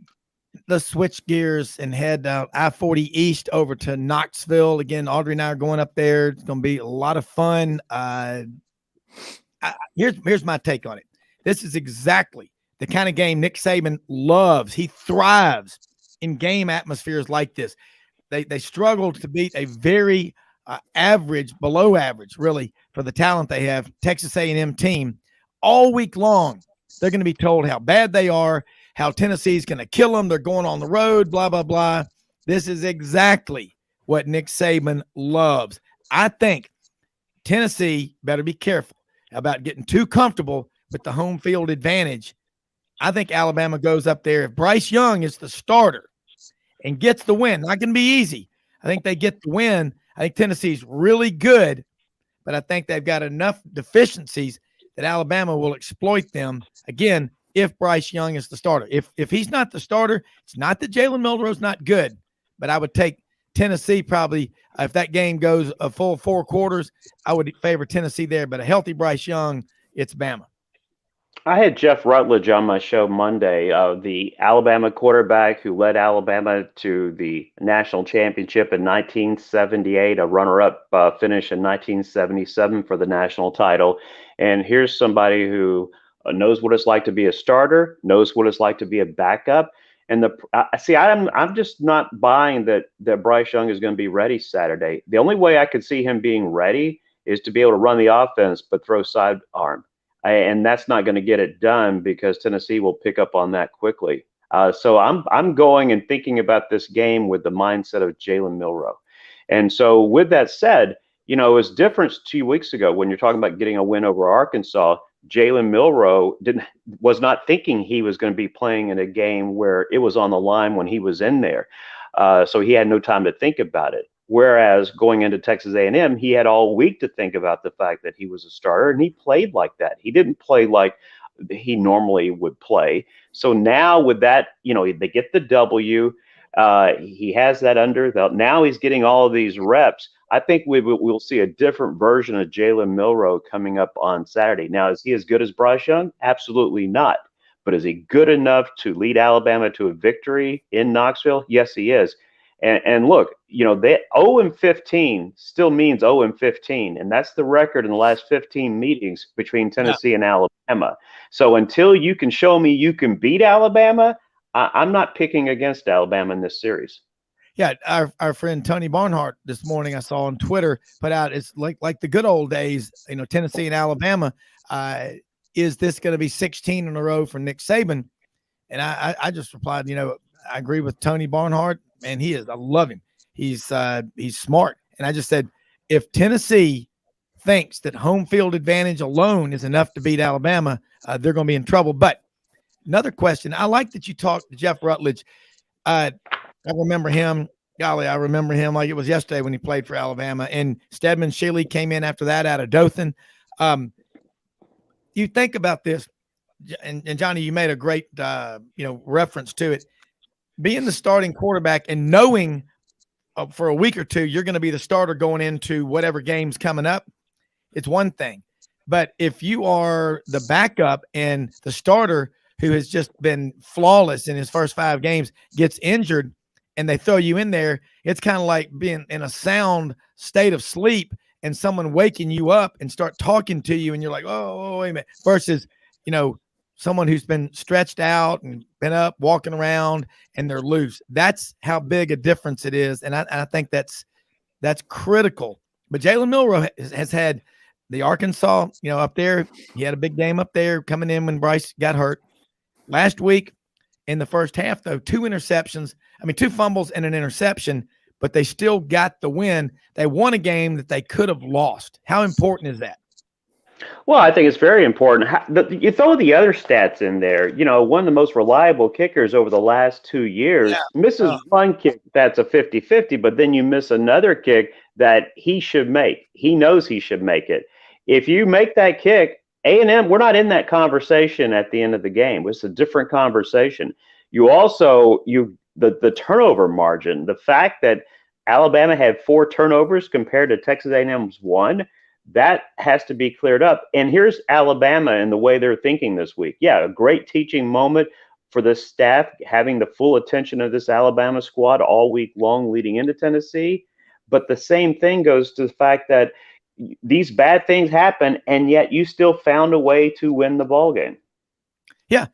let's switch gears and head I-40 East over to Knoxville. Again, Audrey and I are going up there. It's going to be a lot of fun. Here's my take on it. This is exactly the kind of game Nick Saban loves. He thrives in game atmospheres like this. They struggle to beat a very average, below average, really, for the talent they have, Texas A&M team. All week long, they're going to be told how bad they are, how Tennessee's going to kill them. They're going on the road, blah, blah, blah. This is exactly what Nick Saban loves. I think Tennessee better be careful about getting too comfortable with the home field advantage. I think Alabama goes up there. If Bryce Young is the starter and gets the win, not going to be easy. I think they get the win. I think Tennessee's really good, but I think they've got enough deficiencies that Alabama will exploit them, again, if Bryce Young is the starter. If he's not the starter, it's not that Jalen Milroe's not good, but I would take Tennessee probably, if that game goes a full 4 quarters, I would favor Tennessee there. But a healthy Bryce Young, it's Bama. I had Jeff Rutledge on my show Monday, the Alabama quarterback who led Alabama to the national championship in 1978, a runner-up finish in 1977 for the national title. And here's somebody who knows what it's like to be a starter, knows what it's like to be a backup. And I'm just not buying that Bryce Young is going to be ready Saturday. The only way I could see him being ready is to be able to run the offense but throw sidearm. And that's not going to get it done because Tennessee will pick up on that quickly. So I'm going and thinking about this game with the mindset of Jalen Milroe. And so with that said, it was different 2 weeks ago when you're talking about getting a win over Arkansas. Jalen Milroe was not thinking he was going to be playing in a game where it was on the line when he was in there. So he had no time to think about it. Whereas going into Texas A&M, he had all week to think about the fact that he was a starter, and he played like that. He didn't play like he normally would play. So now with that, they get the W. He has that under belt. Now he's getting all of these reps. I think we'll see a different version of Jalen Milroe coming up on Saturday. Now, is he as good as Bryce Young? Absolutely not. But is he good enough to lead Alabama to a victory in Knoxville? Yes, he is. And look, they 0-15 still means 0-15, and that's the record in the last 15 meetings between Tennessee and Alabama. So until you can show me you can beat Alabama, I'm not picking against Alabama in this series. Yeah, our friend Tony Barnhart this morning I saw on Twitter put out, it's like the good old days, Tennessee and Alabama. Is this going to be 16 in a row for Nick Saban? And I just replied, I agree with Tony Barnhart. Man, he is. I love him. He's smart. And I just said, if Tennessee thinks that home field advantage alone is enough to beat Alabama, they're going to be in trouble. But another question, I like that you talked to Jeff Rutledge. I remember him. Golly, I remember him like it was yesterday when he played for Alabama. And Stedman Shealy came in after that out of Dothan. You think about this, and Johnny, you made a great reference to it. Being the starting quarterback and knowing for a week or two you're going to be the starter going into whatever game's coming up, it's one thing. But if you are the backup and the starter who has just been flawless in his first 5 games gets injured and they throw you in there, it's kind of like being in a sound state of sleep and someone waking you up and start talking to you and you're like, oh, wait a minute, versus, someone who's been stretched out and been up, walking around, and they're loose. That's how big a difference it is. And I think that's critical. But Jalen Milroe has had the Arkansas, up there, he had a big game up there coming in when Bryce got hurt. Last week in the first half, though, two fumbles and an interception, but they still got the win. They won a game that they could have lost. How important is that? Well, I think it's very important. You throw the other stats in there. One of the most reliable kickers over the last 2 years misses one kick that's a 50-50, but then you miss another kick that he should make. He knows he should make it. If you make that kick, A&M, we're not in that conversation at the end of the game. It's a different conversation. You also, the turnover margin, the fact that Alabama had 4 turnovers compared to Texas A&M's 1, that has to be cleared up. And here's Alabama and the way they're thinking this week. Yeah, a great teaching moment for the staff, having the full attention of this Alabama squad all week long leading into Tennessee. But the same thing goes to the fact that these bad things happen, and yet you still found a way to win the ball game. Yeah.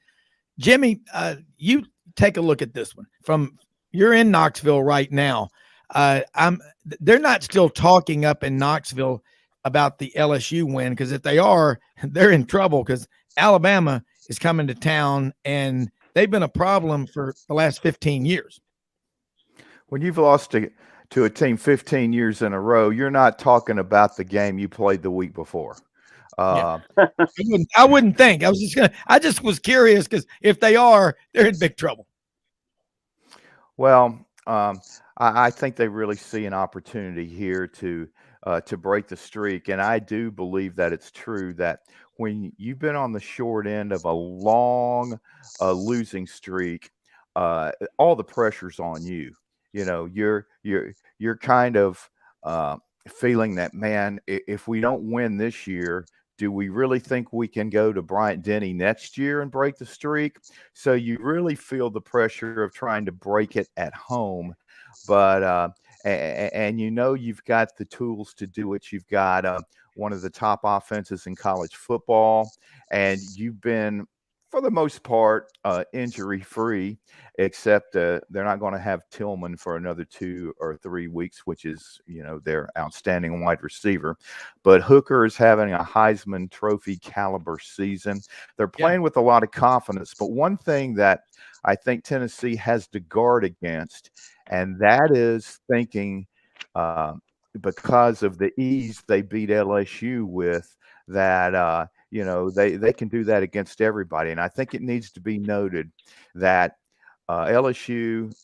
Jimmy, you take a look at this one. You're in Knoxville right now. They're not still talking up in Knoxville about the LSU win, because if they are, they're in trouble, because Alabama is coming to town and they've been a problem for the last 15 years. When you've lost to a team 15 years in a row, you're not talking about the game you played the week before. I wouldn't think. I just was curious, because if they are, they're in big trouble. Well, I think they really see an opportunity here to break the streak. And I do believe that it's true that when you've been on the short end of a long losing streak, all the pressure's on you. You're kind of feeling that, man, if we don't win this year, do we really think we can go to Bryant-Denny next year and break the streak? So you really feel the pressure of trying to break it at home. But and you've got the tools to do it. You've got one of the top offenses in college football, and you've been, for the most part, injury-free, except they're not going to have Tillman for another 2 or 3 weeks, which is, their outstanding wide receiver. But Hooker is having a Heisman Trophy caliber season. They're playing with a lot of confidence. But one thing that I think Tennessee has to guard against, and that is thinking because of the ease they beat LSU with, that they can do that against everybody. And I think it needs to be noted that LSU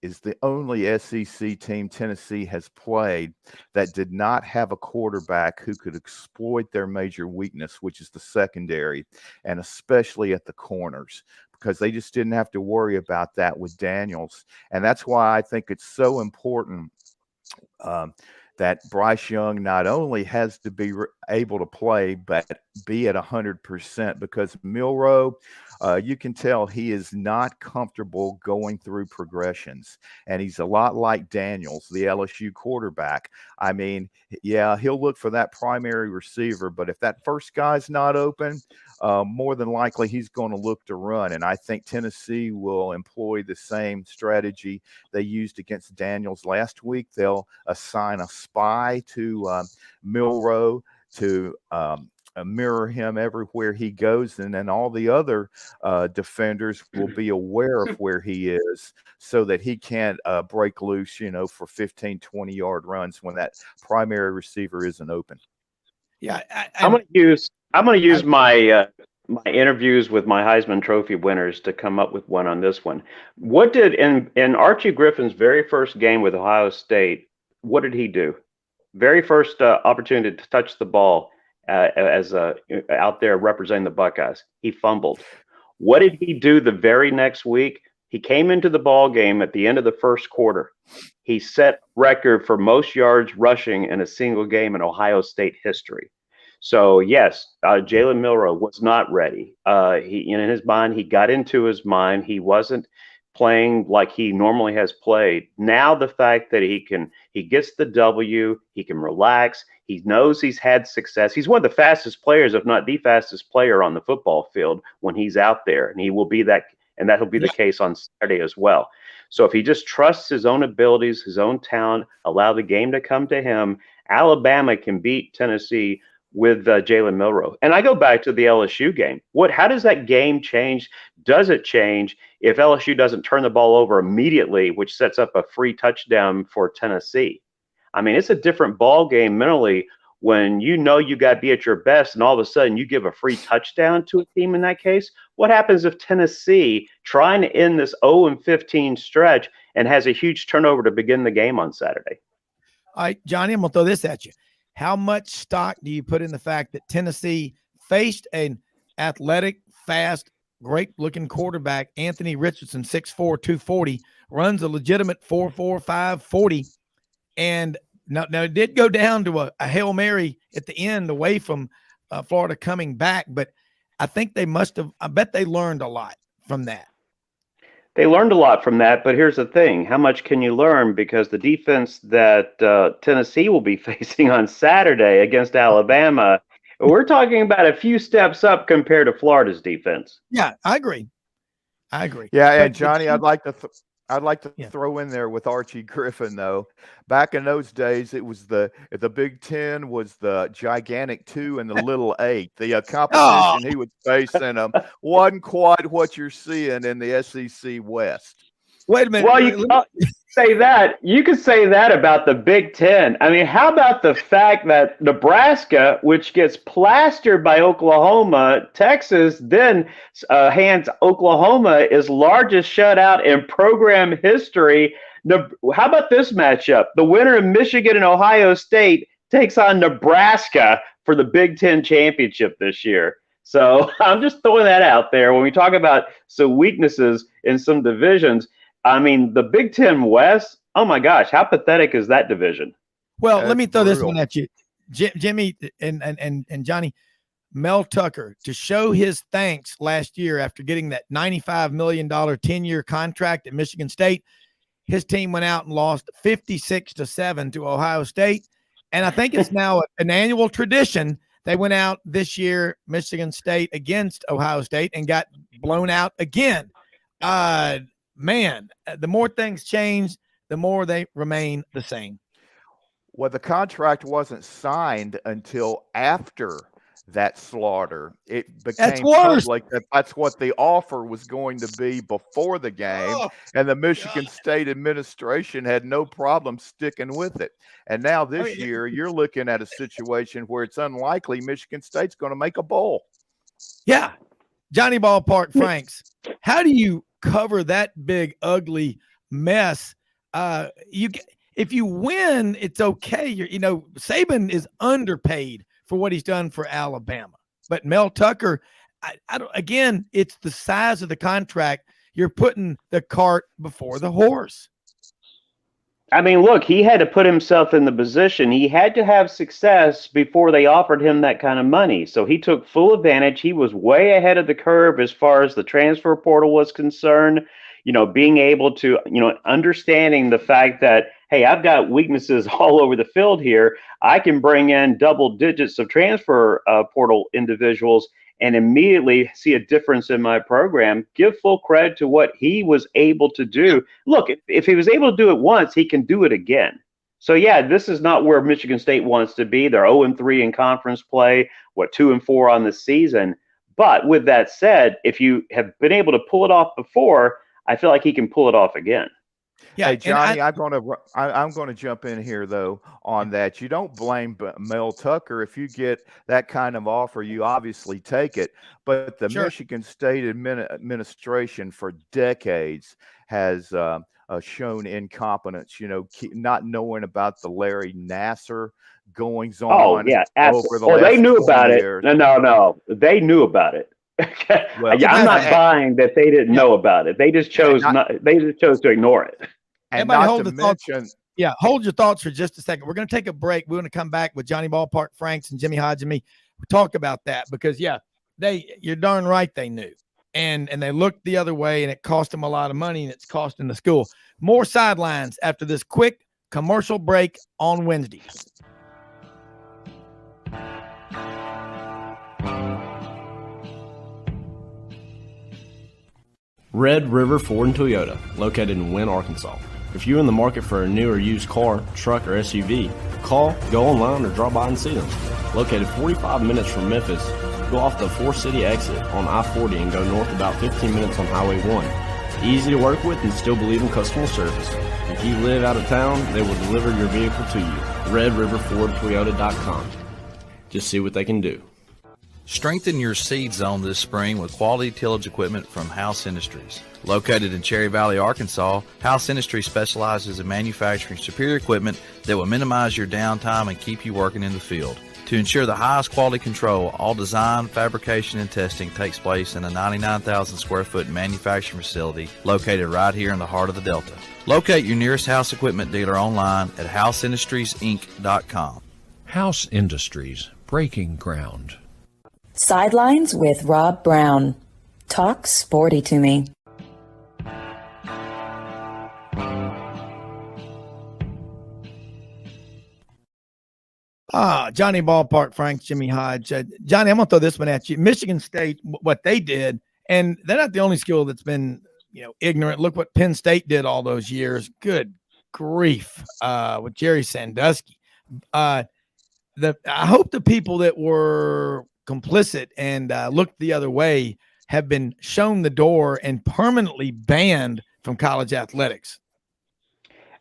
is the only SEC team Tennessee has played that did not have a quarterback who could exploit their major weakness, which is the secondary, and especially at the corners, because they just didn't have to worry about that with Daniels. And that's why I think it's so important that Bryce Young not only has to be able to play, but be at 100%, because Milroe, you can tell he is not comfortable going through progressions. And he's a lot like Daniels, the LSU quarterback. I mean, yeah, he'll look for that primary receiver, but if that first guy's not open, more than likely he's going to look to run. And I think Tennessee will employ the same strategy they used against Daniels last week. They'll assign a spy to Milroe to mirror him everywhere he goes, and then all the other defenders will be aware of where he is, so that he can't break loose, for 15, 20-yard runs when that primary receiver isn't open. Yeah, I'm going to use my interviews with my Heisman Trophy winners to come up with one on this one. What did in Archie Griffin's very first game with Ohio State? What did he do? Very first opportunity to touch the ball as out there representing the Buckeyes, he fumbled. What did he do the very next week? He came into the ball game at the end of the first quarter. He set record for most yards rushing in a single game in Ohio State history. So yes, Jalen Milroe was not ready. He, in his mind, he got into his mind. He wasn't playing like he normally has played. Now the fact that he gets the W, he can relax. He knows he's had success. He's one of the fastest players, if not the fastest player on the football field when he's out there, and he will be that, and that'll be the case on Saturday as well. So if he just trusts his own abilities, his own talent, allow the game to come to him, Alabama can beat Tennessee with Jalen Milroe. And I go back to the LSU game. How does that game change? Does it change if LSU doesn't turn the ball over immediately, which sets up a free touchdown for Tennessee? I mean, it's a different ball game mentally when you know you got to be at your best, and all of a sudden you give a free touchdown to a team in that case. What happens if Tennessee, trying to end this 0-15 stretch, and has a huge turnover to begin the game on Saturday? All right, Johnny, I'm going to throw this at you. How much stock do you put in the fact that Tennessee faced an athletic, fast, great-looking quarterback, Anthony Richardson, 6'4", 240, runs a legitimate 4.45 40, and now it did go down to a Hail Mary at the end away from Florida coming back, but I think I bet they learned a lot from that. They learned a lot from that, but here's the thing. How much can you learn? Because the defense that Tennessee will be facing on Saturday against Alabama, we're talking about a few steps up compared to Florida's defense. Yeah, I agree. Yeah, and Johnny, I'd like to throw in there with Archie Griffin, though. Back in those days, it was the Big Ten was the gigantic 2 and the little 8. The competition he was facing wasn't quite what you're seeing in the SEC West. Wait a minute. Well, you say that. You could say that about the Big Ten. I mean, how about the fact that Nebraska, which gets plastered by Oklahoma, Texas then hands Oklahoma its largest shutout in program history. How about this matchup? The winner of Michigan and Ohio State takes on Nebraska for the Big Ten championship this year. So I'm just throwing that out there. When we talk about some weaknesses in some divisions, I mean, the Big Ten West, oh my gosh, how pathetic is that division? Well, let me throw this one at you. Jimmy and Johnny. Mel Tucker, to show his thanks last year after getting that $95 million 10-year contract at Michigan State, his team went out and lost 56-7 to Ohio State. And I think it's now an annual tradition. They went out this year, Michigan State against Ohio State, and got blown out again. Man, the more things change, the more they remain the same. Well, the contract wasn't signed until after that slaughter. It became public that's what the offer was going to be before the game, and the Michigan State administration had no problem sticking with it. And now this year, you're looking at a situation where it's unlikely Michigan State's going to make a bowl. Yeah. Johnny Ballpark Franks, how do you cover that big, ugly mess? If you win, it's okay. Saban is underpaid for what he's done for Alabama. But Mel Tucker, again, it's the size of the contract. You're putting the cart before the horse. I mean, look, he had to put himself in the position. He had to have success before they offered him that kind of money. So he took full advantage. He was way ahead of the curve as far as the transfer portal was concerned. Being able to, understanding the fact that, hey, I've got weaknesses all over the field here. I can bring in double digits of transfer portal individuals and immediately see a difference in my program. Give full credit to what he was able to do. Look, if he was able to do it once, he can do it again. So, yeah, this is not where Michigan State wants to be. They're 0-3 in conference play, 2-4 on the season. But with that said, if you have been able to pull it off before, I feel like he can pull it off again. Yeah, hey, Johnny, I'm going to jump in here, though, on that. You don't blame Mel Tucker. If you get that kind of offer, you obviously take it. But the Michigan State administration for decades has shown incompetence, not knowing about the Larry Nassar goings on. Oh, yeah, absolutely. They knew about it. No. They knew about it. Well, I'm not buying that they didn't know about it. They just chose to ignore it. And hold your thoughts for just a second. We're going to take a break. We're going to come back with Johnny Ballpark Franks and Jimmy Hodge and me. We talk about that because you're darn right they knew, and they looked the other way, and it cost them a lot of money, and it's costing the school. More Sidelines after this quick commercial break on Wednesday. Red River Ford and Toyota, located in Wynne, Arkansas. If you're in the market for a new or used car, truck, or SUV, call, go online, or drop by and see them. Located 45 minutes from Memphis, go off the 4-city exit on I-40 and go north about 15 minutes on Highway 1. Easy to work with and still believe in customer service. If you live out of town, they will deliver your vehicle to you. RedRiverFordToyota.com. Just see what they can do. Strengthen your seed zone this spring with quality tillage equipment from House Industries. Located in Cherry Valley, Arkansas, House Industries specializes in manufacturing superior equipment that will minimize your downtime and keep you working in the field. To ensure the highest quality control, all design, fabrication, and testing takes place in a 99,000 square foot manufacturing facility located right here in the heart of the Delta. Locate your nearest House equipment dealer online at houseindustriesinc.com. House Industries, breaking ground. Sidelines with Rob Browne. Talk sporty to me. Johnny Ballpark, Frank, Jimmy Hodge. Johnny, I'm going to throw this one at you. Michigan State, what they did, and they're not the only school that's been, ignorant. Look what Penn State did all those years. Good grief with Jerry Sandusky. I hope the people that were complicit and looked the other way have been shown the door and permanently banned from college athletics.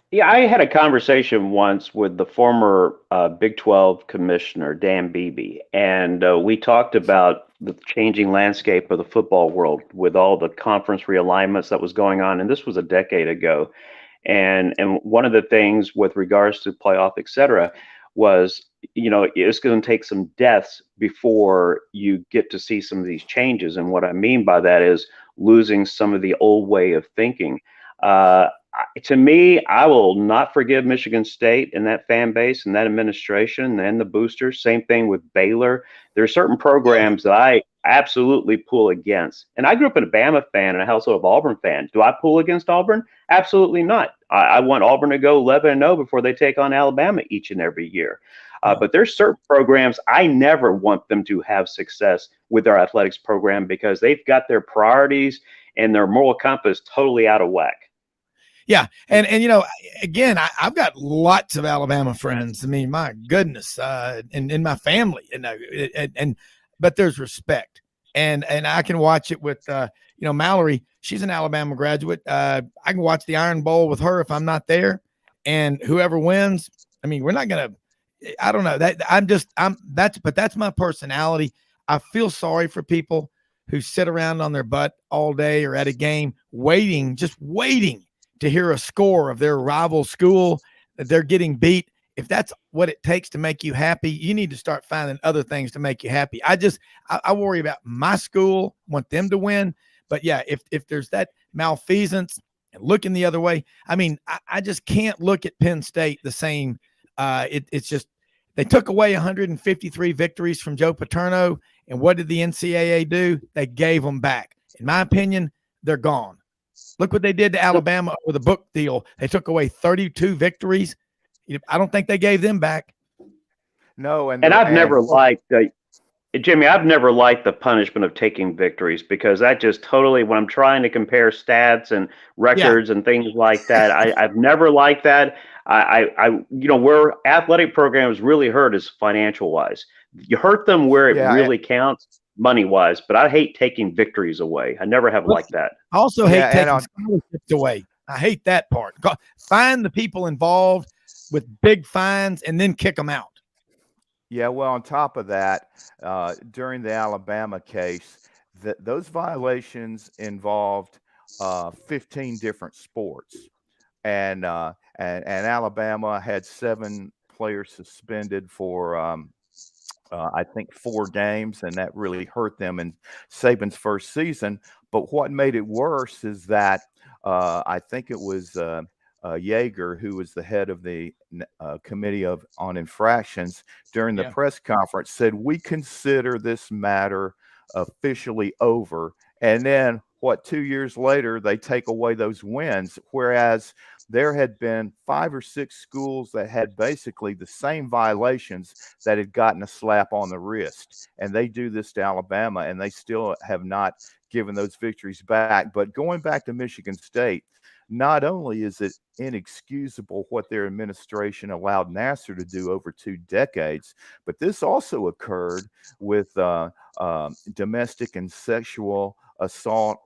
Yeah, I had a conversation once with the former Big 12 commissioner, Dan Beebe, and we talked about the changing landscape of the football world with all the conference realignments that was going on, and this was a decade ago. And one of the things with regards to playoff, et cetera, was, it's going to take some deaths before you get to see some of these changes. And what I mean by that is losing some of the old way of thinking. To me, I will not forgive Michigan State and that fan base and that administration and the boosters. Same thing with Baylor. There are certain programs that I absolutely pull against. And I grew up a Bama fan and a household of Auburn fan. Do I pull against Auburn? Absolutely not. I want Auburn to go 11-0 before they take on Alabama each and every year. But there's certain programs I never want them to have success with their athletics program because they've got their priorities and their moral compass totally out of whack. Yeah. And again, I've got lots of Alabama friends. I mean, my goodness, in my family, but there's respect and I can watch it with, Mallory, she's an Alabama graduate. I can watch the Iron Bowl with her if I'm not there, and whoever wins, I mean, we're not going to, I don't know that but that's my personality. I feel sorry for people who sit around on their butt all day or at a game just waiting to hear a score of their rival school that they're getting beat. If that's what it takes to make you happy, you need to start finding other things to make you happy. I worry about my school, want them to win. But yeah, if there's that malfeasance and looking the other way, I mean, I just can't look at Penn State the same. It's just, they took away 153 victories from Joe Paterno. And what did the NCAA do? They gave them back. In my opinion, they're gone. Look what they did to Alabama with a book deal. They took away 32 victories. I don't think they gave them back. No, and I've never liked Jimmy. I've never liked the punishment of taking victories because that just totally. When I'm trying to compare stats and records and things like that, I've never liked that. Where athletic programs really hurt is financial wise. You hurt them where it really counts. Money-wise, but I hate taking victories away. I never have liked that. I also hate taking scholarships away. I hate that part. Find the people involved with big fines and then kick them out. Yeah, well, on top of that, during the Alabama case, those violations involved 15 different sports, and Alabama had 7 players suspended for I think 4 games, and that really hurt them in Saban's first season. But what made it worse is that I think it was Yeager, who was the head of the committee on infractions, during the press conference said, "We consider this matter officially over." And then 2 years later, they take away those wins, whereas there had been 5 or 6 schools that had basically the same violations that had gotten a slap on the wrist. And they do this to Alabama, and they still have not given those victories back. But going back to Michigan State, not only is it inexcusable what their administration allowed Nasser to do over 2 decades, but this also occurred with domestic and sexual assault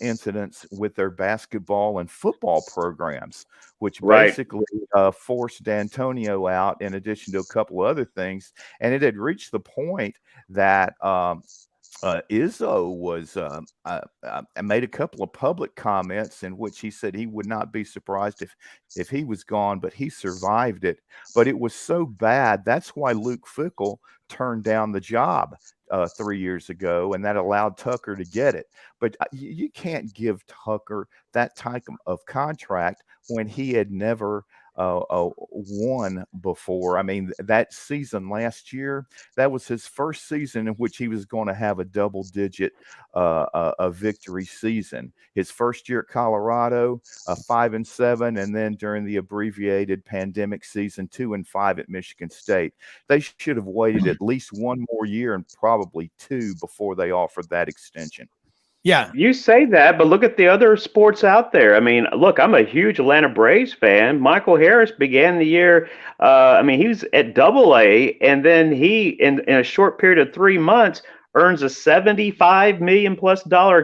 incidents with their basketball and football programs, which Right. basically forced D'Antonio out in addition to a couple other things. And it had reached the point that Izzo was made a couple of public comments in which he said he would not be surprised if he was gone, but he survived it. But it was so bad, that's why Luke Fickell turned down the job 3 years ago, and that allowed Tucker to get it. But you can't give Tucker that type of contract when he had never won before. I mean, that season last year, that was his first season in which he was going to have a double-digit a victory season. His first year at Colorado, 5-7, and then during the abbreviated pandemic season, 2-5 at Michigan State. They should have waited at least one more year and probably two before they offered that extension. Yeah. You say that, but look at the other sports out there. I mean, look, I'm a huge Atlanta Braves fan. Michael Harris began the year, he was at Double-A, and then he, in a short period of 3 months, earns a $75 million plus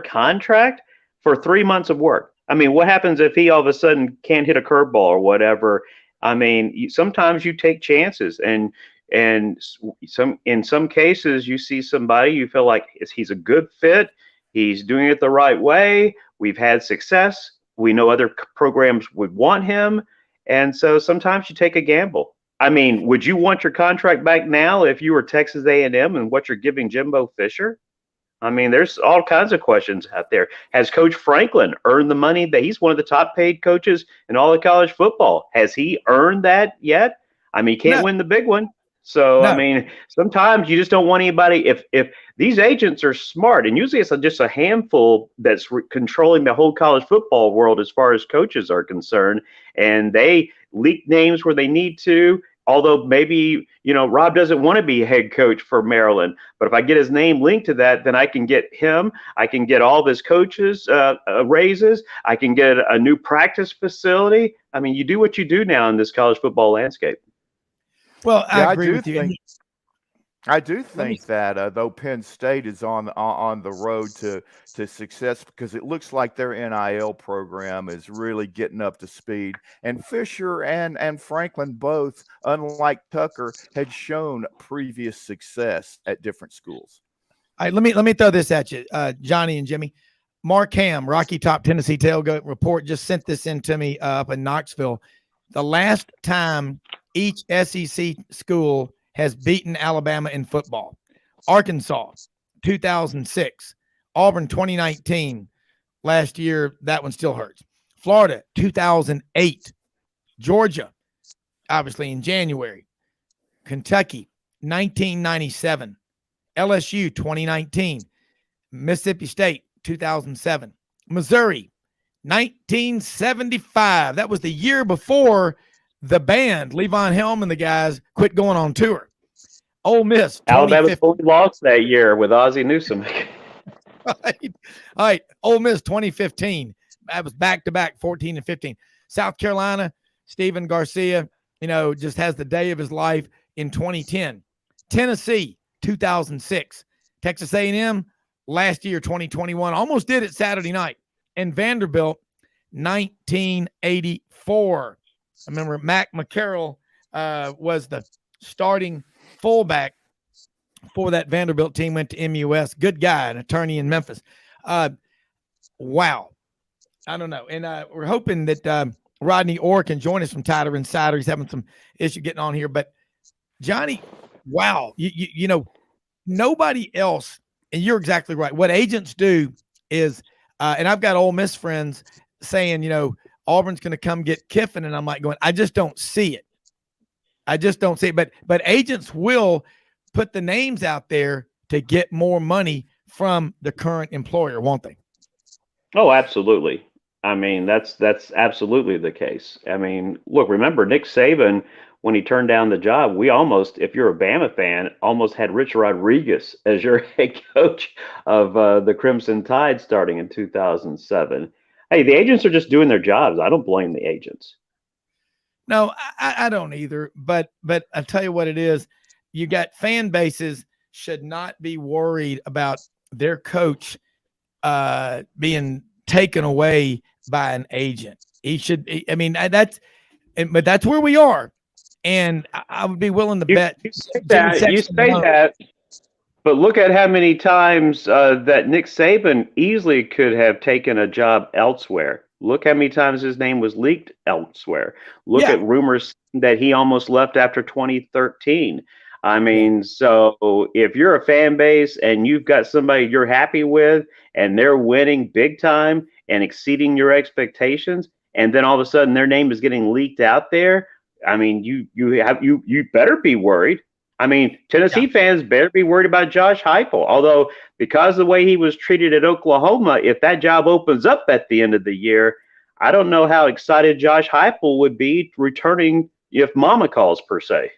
contract for 3 months of work. I mean, what happens if he all of a sudden can't hit a curveball or whatever? I mean, sometimes you take chances, and in some cases you see somebody you feel like he's a good fit. He's doing it the right way. We've had success. We know other programs would want him. And so sometimes you take a gamble. I mean, would you want your contract back now if you were Texas A&M and what you're giving Jimbo Fisher? I mean, there's all kinds of questions out there. Has Coach Franklin earned the money that he's one of the top paid coaches in all of college football? Has he earned that yet? I mean, he can't win the big one. So, No. I mean, sometimes you just don't want anybody. If these agents are smart, and usually it's just a handful that's controlling the whole college football world as far as coaches are concerned, and they leak names where they need to. Although maybe, Rob doesn't want to be head coach for Maryland, but if I get his name linked to that, then I can get him. I can get all of his coaches raises. I can get a new practice facility. I mean, you do what you do now in this college football landscape. Well, I agree with you. I do think that though Penn State is on the road to success, because it looks like their NIL program is really getting up to speed. And Fisher and Franklin both, unlike Tucker, had shown previous success at different schools. All right, let me throw this at you, Johnny and Jimmy. Mark Ham, Rocky Top Tennessee Tailgate Report, just sent this in to me up in Knoxville. The last time each SEC school has beaten Alabama in football: Arkansas, 2006, Auburn, 2019. Last year, that one still hurts. Florida, 2008, Georgia, obviously in January, Kentucky, 1997, LSU, 2019, Mississippi State, 2007, Missouri, 1975. That was the year before the band, Levon Helm and the guys, quit going on tour. Ole Miss, Alabama fully lost that year with Ozzie Newsome. All right. Ole Miss, 2015. That was back-to-back, 14 and 15. South Carolina, Stephen Garcia, just has the day of his life in 2010. Tennessee, 2006. Texas A&M, last year, 2021. Almost did it Saturday night. And Vanderbilt, 1984. I remember Mac McCarroll was the starting fullback for that Vanderbilt team, went to MUS. Good guy, an attorney in Memphis. Wow. I don't know. And we're hoping that Rodney Orr can join us from Title Insider. He's having some issue getting on here. But, Johnny, wow. You know, nobody else, and you're exactly right. What agents do is, and I've got Ole Miss friends saying, Auburn's going to come get Kiffin, and I'm like going, I just don't see it. But agents will put the names out there to get more money from the current employer, won't they? Oh, absolutely. I mean, that's absolutely the case. I mean, look, remember Nick Saban, when he turned down the job, we almost, if you're a Bama fan, almost had Rich Rodriguez as your head coach of the Crimson Tide starting in 2007. Hey, the agents are just doing their jobs. I don't blame the agents. No, I don't either. But I tell you what it is. You got fan bases should not be worried about their coach being taken away by an agent. He should. I mean, but that's where we are, and I would be willing to bet. You say that, but look at how many times that Nick Saban easily could have taken a job elsewhere. Look how many times his name was leaked elsewhere. Look at rumors that he almost left after 2013. I mean, so if you're a fan base and you've got somebody you're happy with and they're winning big time and exceeding your expectations, and then all of a sudden their name is getting leaked out there, I mean, you better be worried. I mean, Tennessee fans better be worried about Josh Heupel. Although, because of the way he was treated at Oklahoma, if that job opens up at the end of the year, I don't know how excited Josh Heupel would be returning if Mama calls, per se.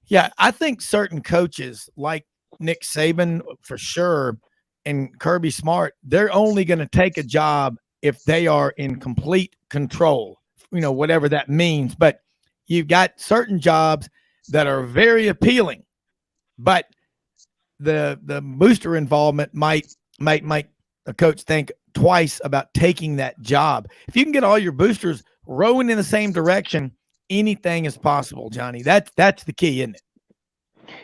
Yeah, I think certain coaches like Nick Saban for sure and Kirby Smart, they're only going to take a job if they are in complete control, whatever that means. But you've got certain jobs that are very appealing, but the booster involvement might a coach think twice about taking that job. If you can get all your boosters rowing in the same direction, anything is possible, Johnny. That's the key, isn't it?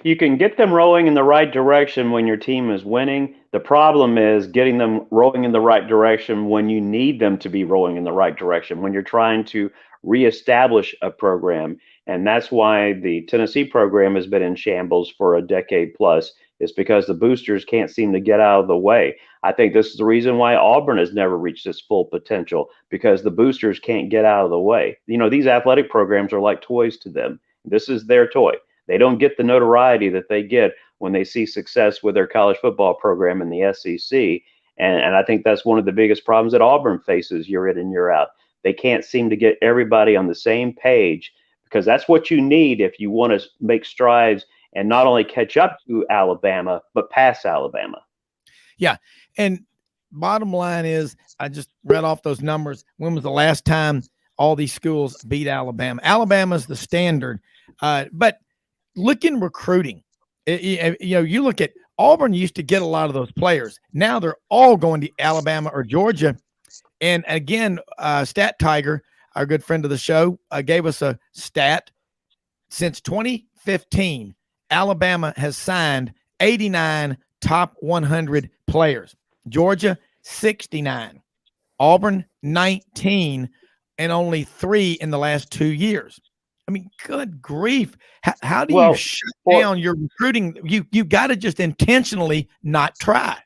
You can get them rowing in the right direction when your team is winning. The problem is getting them rowing in the right direction when you need them to be rowing in the right direction, when you're trying to reestablish a program. And that's why the Tennessee program has been in shambles for a decade plus. It's because the boosters can't seem to get out of the way. I think this is the reason why Auburn has never reached its full potential, because the boosters can't get out of the way. These athletic programs are like toys to them. This is their toy. They don't get the notoriety that they get when they see success with their college football program in the SEC. And I think that's one of the biggest problems that Auburn faces year in and year out. They can't seem to get everybody on the same page, because that's what you need if you want to make strides and not only catch up to Alabama, but pass Alabama. Yeah. And bottom line is, I just read off those numbers. When was the last time all these schools beat Alabama? Alabama's the standard. But look in recruiting. You look at Auburn used to get a lot of those players. Now they're all going to Alabama or Georgia. And again, Stat Tiger, our good friend of the show, gave us a stat. Since 2015, Alabama has signed 89 top 100 players. Georgia, 69. Auburn, 19, and only 3 in the last 2 years. I mean, good grief. How do you shut down your recruiting? You got to just intentionally not try.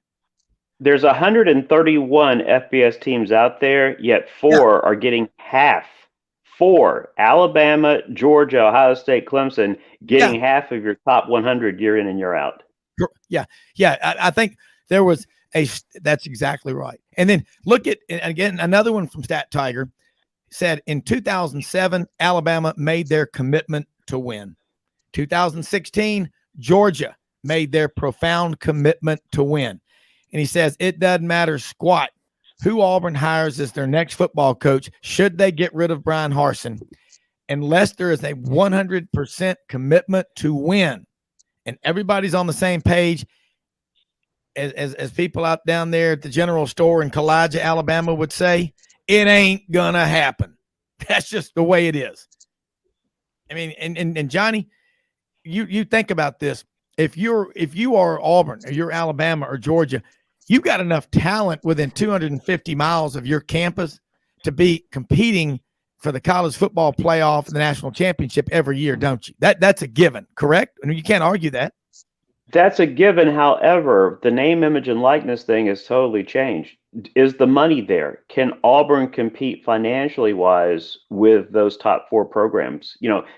There's 131 FBS teams out there, yet 4 are getting half. 4, Alabama, Georgia, Ohio State, Clemson, getting half of your top 100 year in and year out. Yeah. I think there was that's exactly right. And then look at, again, another one from Stat Tiger said in 2007, Alabama made their commitment to win. 2016, Georgia made their profound commitment to win. And he says, it doesn't matter squat who Auburn hires as their next football coach, should they get rid of Brian Harsin, unless there is a 100% commitment to win. And everybody's on the same page, as people out down there at the general store in Kalijah, Alabama would say, it ain't gonna happen. That's just the way it is. I mean, and Johnny, you think about this. If you are Auburn or you're Alabama or Georgia, you got enough talent within 250 miles of your campus to be competing for the college football playoff and the national championship every year, don't you? That's a given, correct? I mean, you can't argue that. That's a given. However, the name, image, and likeness thing has totally changed. Is the money there? Can Auburn compete financially wise with those top 4 programs?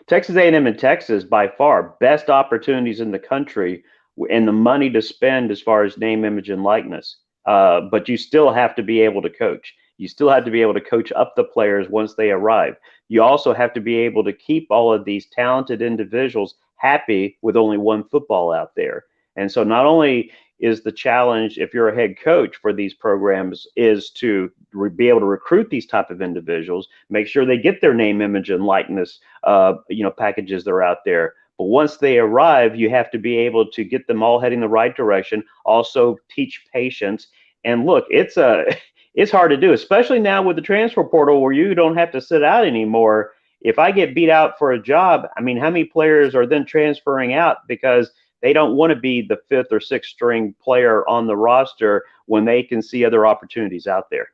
Texas A&M and Texas, by far, best opportunities in the country and the money to spend as far as name, image, and likeness. But you still have to be able to coach. You still have to be able to coach up the players once they arrive. You also have to be able to keep all of these talented individuals happy with only one football out there. And so not only is the challenge, if you're a head coach for these programs, is to be able to recruit these type of individuals, make sure they get their name, image, and likeness, packages that are out there. But once they arrive, you have to be able to get them all heading the right direction. Also teach patience. And look, it's hard to do, especially now with the transfer portal where you don't have to sit out anymore. If I get beat out for a job, I mean, how many players are then transferring out because they don't want to be the 5th or 6th string player on the roster when they can see other opportunities out there?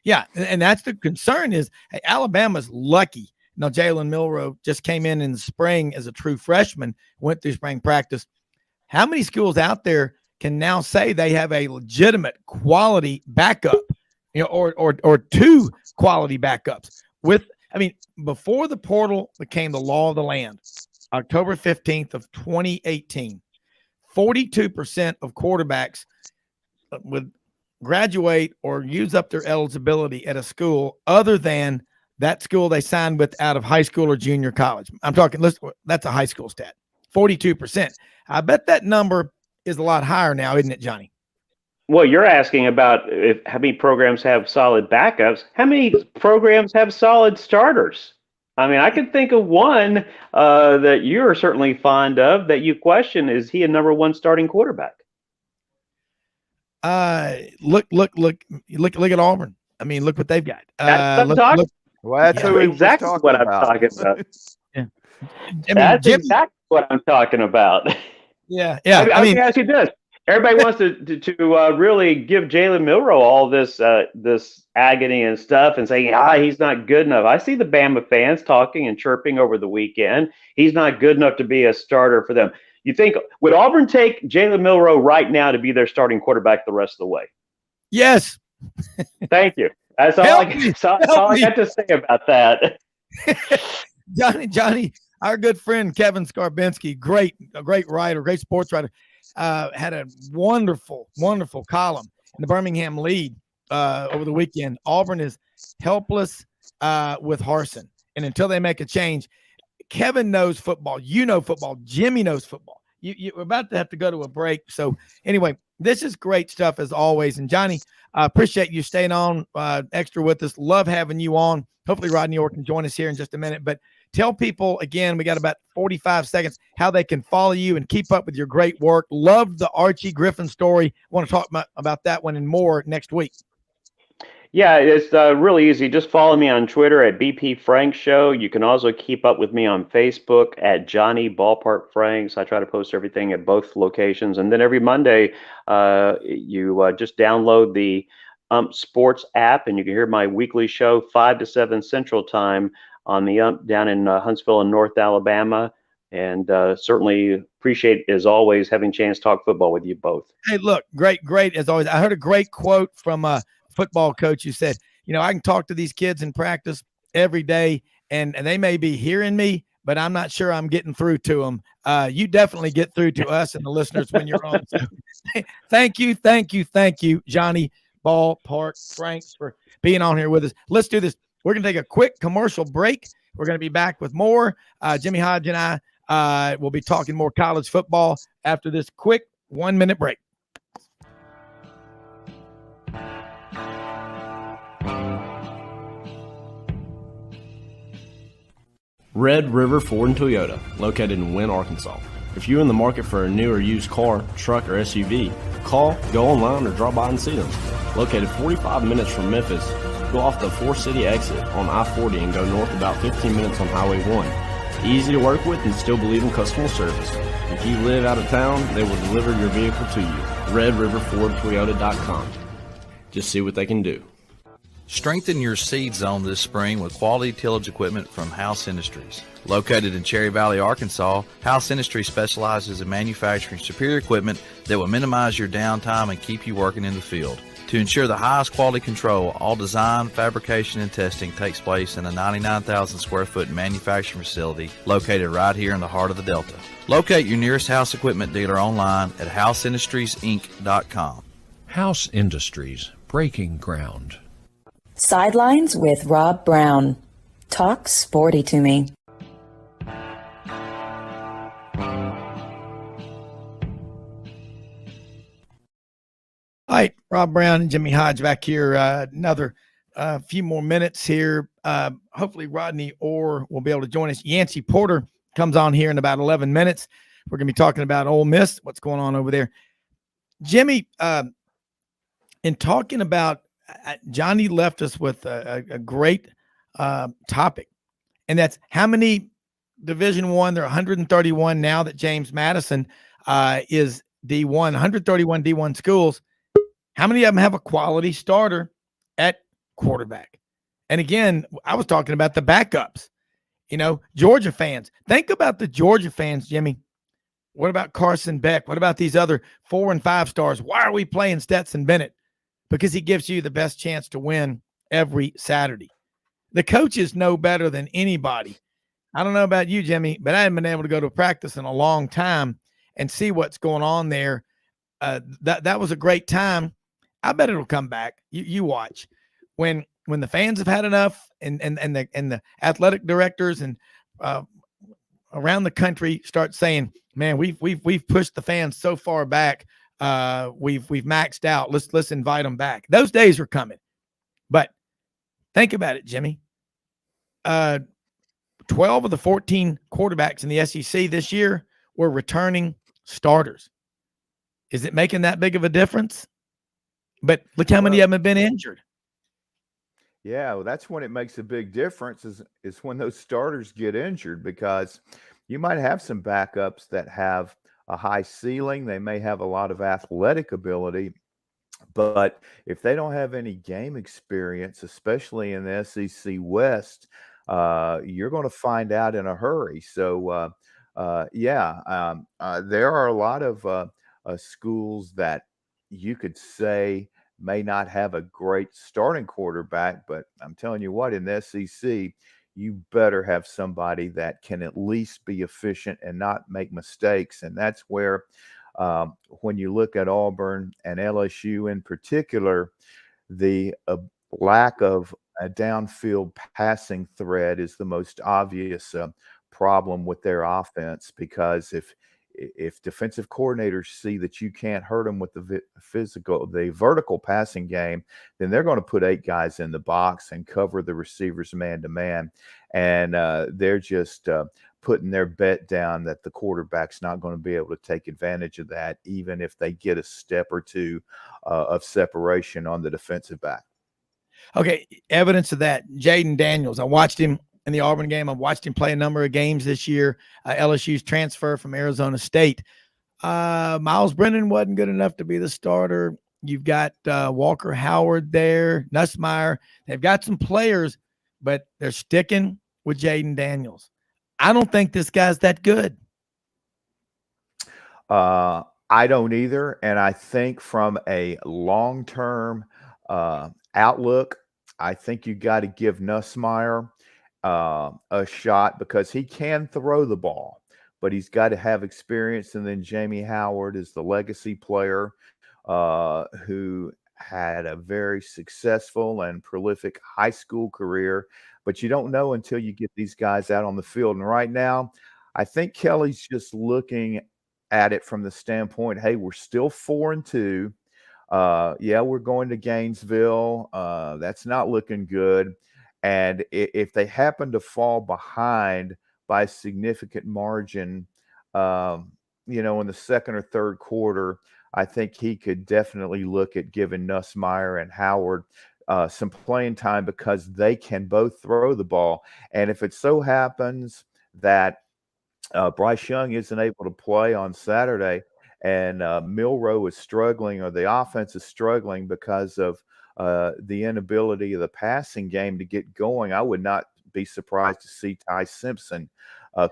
Yeah, and that's the concern is Alabama's lucky. Now, Jalen Milroe just came in the spring as a true freshman, went through spring practice. How many schools out there can now say they have a legitimate quality backup, or 2 quality backups? Before the portal became the law of the land, October 15th of 2018, 42% of quarterbacks would graduate or use up their eligibility at a school other than that school they signed with out of high school or junior college. I'm talking, that's a high school stat, 42%. I bet that number is a lot higher now, isn't it, Johnny? Well, you're asking about how many programs have solid backups. How many programs have solid starters? I mean, I can think of one that you're certainly fond of that you question. Is he a number 1 starting quarterback? Look at Auburn. I mean, look what they've got. Well, that's exactly what I'm talking about. Yeah. That's exactly what I'm talking about. Yeah. I mean, ask you this. Everybody wants to really give Jalen Milroe all this agony and stuff and saying, he's not good enough. I see the Bama fans talking and chirping over the weekend. He's not good enough to be a starter for them. You think, would Auburn take Jalen Milroe right now to be their starting quarterback the rest of the way? Yes. Thank you. That's all I got to say about that. Johnny, our good friend Kevin Skarbinski, a great writer, great sports writer, had a wonderful column in the Birmingham Lead over the weekend. Auburn is helpless with Harsin, and until they make a change, Kevin knows football. You know football. Jimmy knows football. You're about to have to go to a break. So anyway, this is great stuff as always. And Johnny, I appreciate you staying on extra with us. Love having you on. Hopefully Rodney Orr can join us here in just a minute. But tell people, again, we got about 45 seconds, how they can follow you and keep up with your great work. Love the Archie Griffin story. Want to talk about that one and more next week. Yeah, it's really easy. Just follow me on Twitter at BP Frank Show. You can also keep up with me on Facebook at Johnny Ballpark Franks. I try to post everything at both locations. And then every Monday, you just download the Sports app, and you can hear my weekly show 5 to 7 Central Time on the down in Huntsville in North Alabama. And certainly appreciate, as always, having a chance to talk football with you both. Hey, look, great as always. I heard a great quote from football coach who said, I can talk to these kids in practice every day and they may be hearing me, but I'm not sure I'm getting through to them. You definitely get through to us and the listeners when you're on. So, thank you, Johnny Ballpark Franks, for being on here with us. Let's do this. We're going to take a quick commercial break. We're going to be back with more. Jimmy Hodge and I will be talking more college football after this quick 1-minute break. Red River Ford and Toyota, located in Wynne, Arkansas. If you're in the market for a new or used car, truck, or SUV, call, go online, or drop by and see them. Located 45 minutes from Memphis, go off the 4-city exit on I-40 and go north about 15 minutes on Highway 1. Easy to work with and still believe in customer service. If you live out of town, they will deliver your vehicle to you. RedRiverFordToyota.com. Just see what they can do. Strengthen your seed zone this spring with quality tillage equipment from House Industries. Located in Cherry Valley, Arkansas, House Industries specializes in manufacturing superior equipment that will minimize your downtime and keep you working in the field. To ensure the highest quality control, all design, fabrication, and testing takes place in a 99,000 square foot manufacturing facility located right here in the heart of the Delta. Locate your nearest House equipment dealer online at houseindustriesinc.com. House Industries, breaking ground. Sidelines with Rob Browne. Talk sporty to me. All right, Rob Browne and Jimmy Hodge back here. Another a few more minutes here. Hopefully Rodney Orr will be able to join us. Yancy Porter comes on here in about 11 minutes. We're going to be talking about Ole Miss, what's going on over there. Jimmy, in talking about Johnny left us with a great topic, and that's how many Division I, there are 131 now that James Madison is D1, 131 D1 schools. How many of them have a quality starter at quarterback? And again, I was talking about the backups. Georgia fans. Think about the Georgia fans, Jimmy. What about Carson Beck? What about these other 4 and 5 stars? Why are we playing Stetson Bennett? Because he gives you the best chance to win every Saturday. The coaches know better than anybody. I don't know about you, Jimmy, but I haven't been able to go to practice in a long time and see what's going on there. That was a great time. I bet it'll come back. You watch. When the fans have had enough, and the athletic directors and around the country start saying, "Man, we've pushed the fans so far back. We've maxed out. Let's invite them back." Those days are coming. But think about it, Jimmy. 12 of the 14 quarterbacks in the SEC this year were returning starters. Is it making that big of a difference? But look how many of them have been injured. Yeah, well, that's when it makes a big difference is when those starters get injured, because you might have some backups that have a high ceiling. They may have a lot of athletic ability, but if they don't have any game experience, especially in the SEC West, you're going to find out in a hurry. So, there are a lot of schools that you could say may not have a great starting quarterback, but I'm telling you what, in the SEC, you better have somebody that can at least be efficient and not make mistakes. And that's where, when you look at Auburn and LSU in particular, the lack of a downfield passing threat is the most obvious problem with their offense, because if defensive coordinators see that you can't hurt them with the vertical passing game, then they're going to put 8 guys in the box and cover the receivers man to man. And they're just putting their bet down that the quarterback's not going to be able to take advantage of that, even if they get a step or two of separation on the defensive back. Okay, evidence of that, Jaden Daniels. I watched him in the Auburn game. I've watched him play a number of games this year. LSU's transfer from Arizona State. Miles Brennan wasn't good enough to be the starter. You've got Walker Howard there, Nussmeier. They've got some players, but they're sticking with Jaden Daniels. I don't think this guy's that good. I don't either. And I think from a long-term outlook, I think you got to give Nussmeier a shot, because he can throw the ball, but he's got to have experience. And then Jamie Howard is the legacy player who had a very successful and prolific high school career, but you don't know until you get these guys out on the field. And right now, I think Kelly's just looking at it from the standpoint, hey, we're still 4-2. We're going to Gainesville. That's not looking good. And if they happen to fall behind by a significant margin, in the second or third quarter, I think he could definitely look at giving Nussmeier and Howard some playing time, because they can both throw the ball. And if it so happens that Bryce Young isn't able to play on Saturday, and Milroe is struggling, or the offense is struggling because of the inability of the passing game to get going, I would not be surprised to see Ty Simpson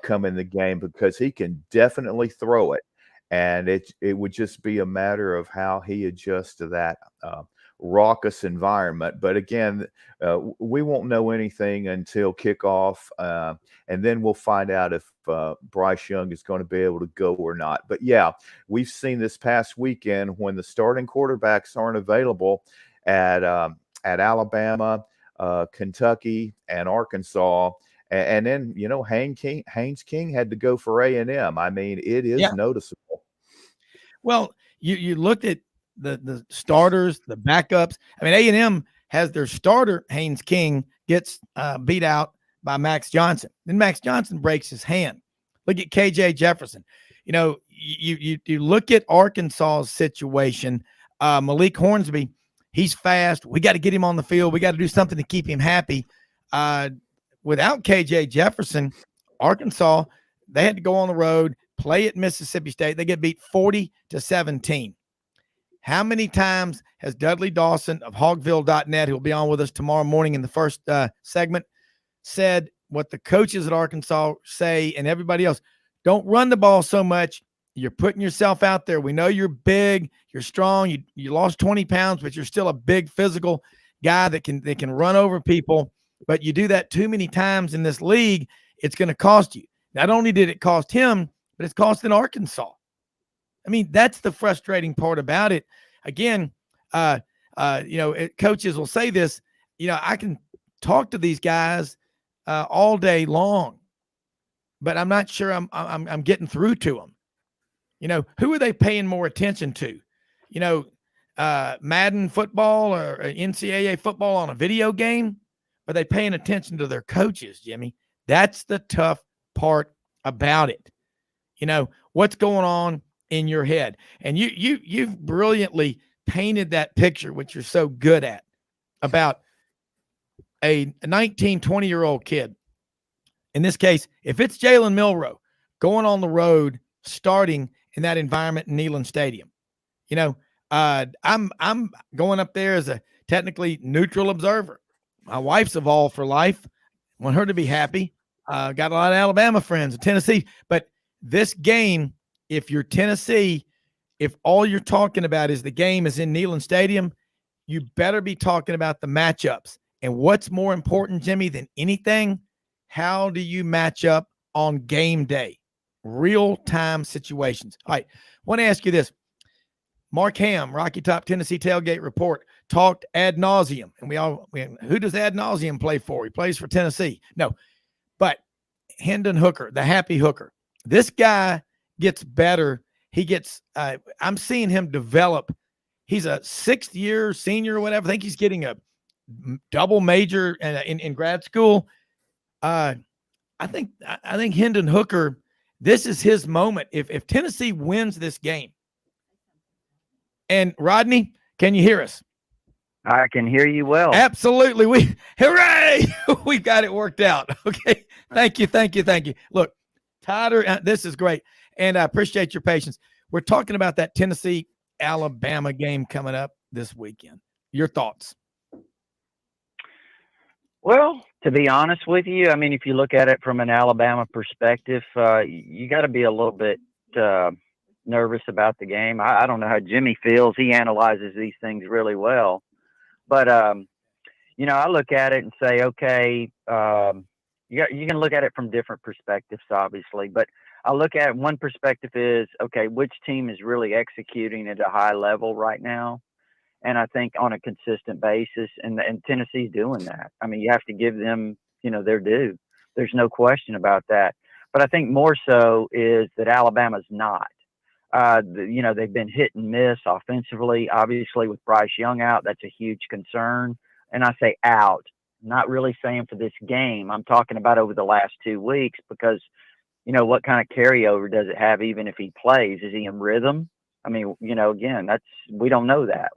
come in the game, because he can definitely throw it. And it would just be a matter of how he adjusts to that raucous environment. But again, we won't know anything until kickoff, and then we'll find out if Bryce Young is going to be able to go or not. But yeah, we've seen this past weekend when the starting quarterbacks aren't available at Alabama, Kentucky, and Arkansas. And then, Haynes King had to go for A&M. I mean, it is noticeable. Well, you looked at the starters, the backups. I mean, A&M has their starter, Haynes King, gets beat out by Max Johnson. Then Max Johnson breaks his hand. Look at KJ Jefferson. You know, you look at Arkansas's situation. Malik Hornsby, he's fast. We got to get him on the field. We got to do something to keep him happy. Without KJ Jefferson, Arkansas, they had to go on the road, play at Mississippi State. They get beat 40-17. How many times has Dudley Dawson of Hogville.net, who will be on with us tomorrow morning in the first segment, said what the coaches at Arkansas say and everybody else? Don't run the ball so much. You're putting yourself out there. We know you're big, you're strong. You lost 20 pounds, but you're still a big physical guy that can run over people. But you do that too many times in this league, it's going to cost you. Not only did it cost him, but it's costing Arkansas. I mean, that's the frustrating part about it. Again, coaches will say this, I can talk to these guys all day long, but I'm not sure I'm getting through to them. Who are they paying more attention to? Madden football or NCAA football on a video game? Are they paying attention to their coaches, Jimmy? That's the tough part about it. What's going on in your head? And you've brilliantly painted that picture, which you're so good at, about a 19, 20-year-old kid. In this case, if it's Jalen Milroe going on the road, starting in that environment in Neyland Stadium, I'm going up there as a technically neutral observer. My wife's a Vol for life. Want her to be happy. Got a lot of Alabama friends in Tennessee. But this game, if you're Tennessee, if all you're talking about is the game is in Neyland Stadium, you better be talking about the matchups. And what's more important, Jimmy, than anything, how do you match up on game day? Real-time situations. All right, I want to ask you this. Mark Ham, Rocky Top Tennessee Tailgate Report, talked ad nauseum. And who does ad nauseum play for? He plays for Tennessee. No, but Hendon Hooker, the happy hooker. This guy gets better. He gets, I'm seeing him develop. He's a 6th-year senior or whatever. I think he's getting a double major in grad school. I think Hendon Hooker, this is his moment. If Tennessee wins this game, and Rodney, can you hear us? I can hear you well. Absolutely. Hooray! We've got it worked out. Okay. Thank you. Look, Tyler, this is great. And I appreciate your patience. We're talking about that Tennessee-Alabama game coming up this weekend. Your thoughts? Well, to be honest with you, I mean, if you look at it from an Alabama perspective, you got to be a little bit nervous about the game. I don't know how Jimmy feels. He analyzes these things really well. But, I look at it and say, okay, you can look at it from different perspectives, obviously. But I look at one perspective is, okay, which team is really executing at a high level right now? And I think on a consistent basis, and Tennessee's doing that. I mean, you have to give them, their due. There's no question about that. But I think more so is that Alabama's not. They've been hit and miss offensively. Obviously, with Bryce Young out, that's a huge concern. And I say out, not really saying for this game. I'm talking about over the last 2 weeks because, what kind of carryover does it have even if he plays? Is he in rhythm? I mean, again, we don't know that.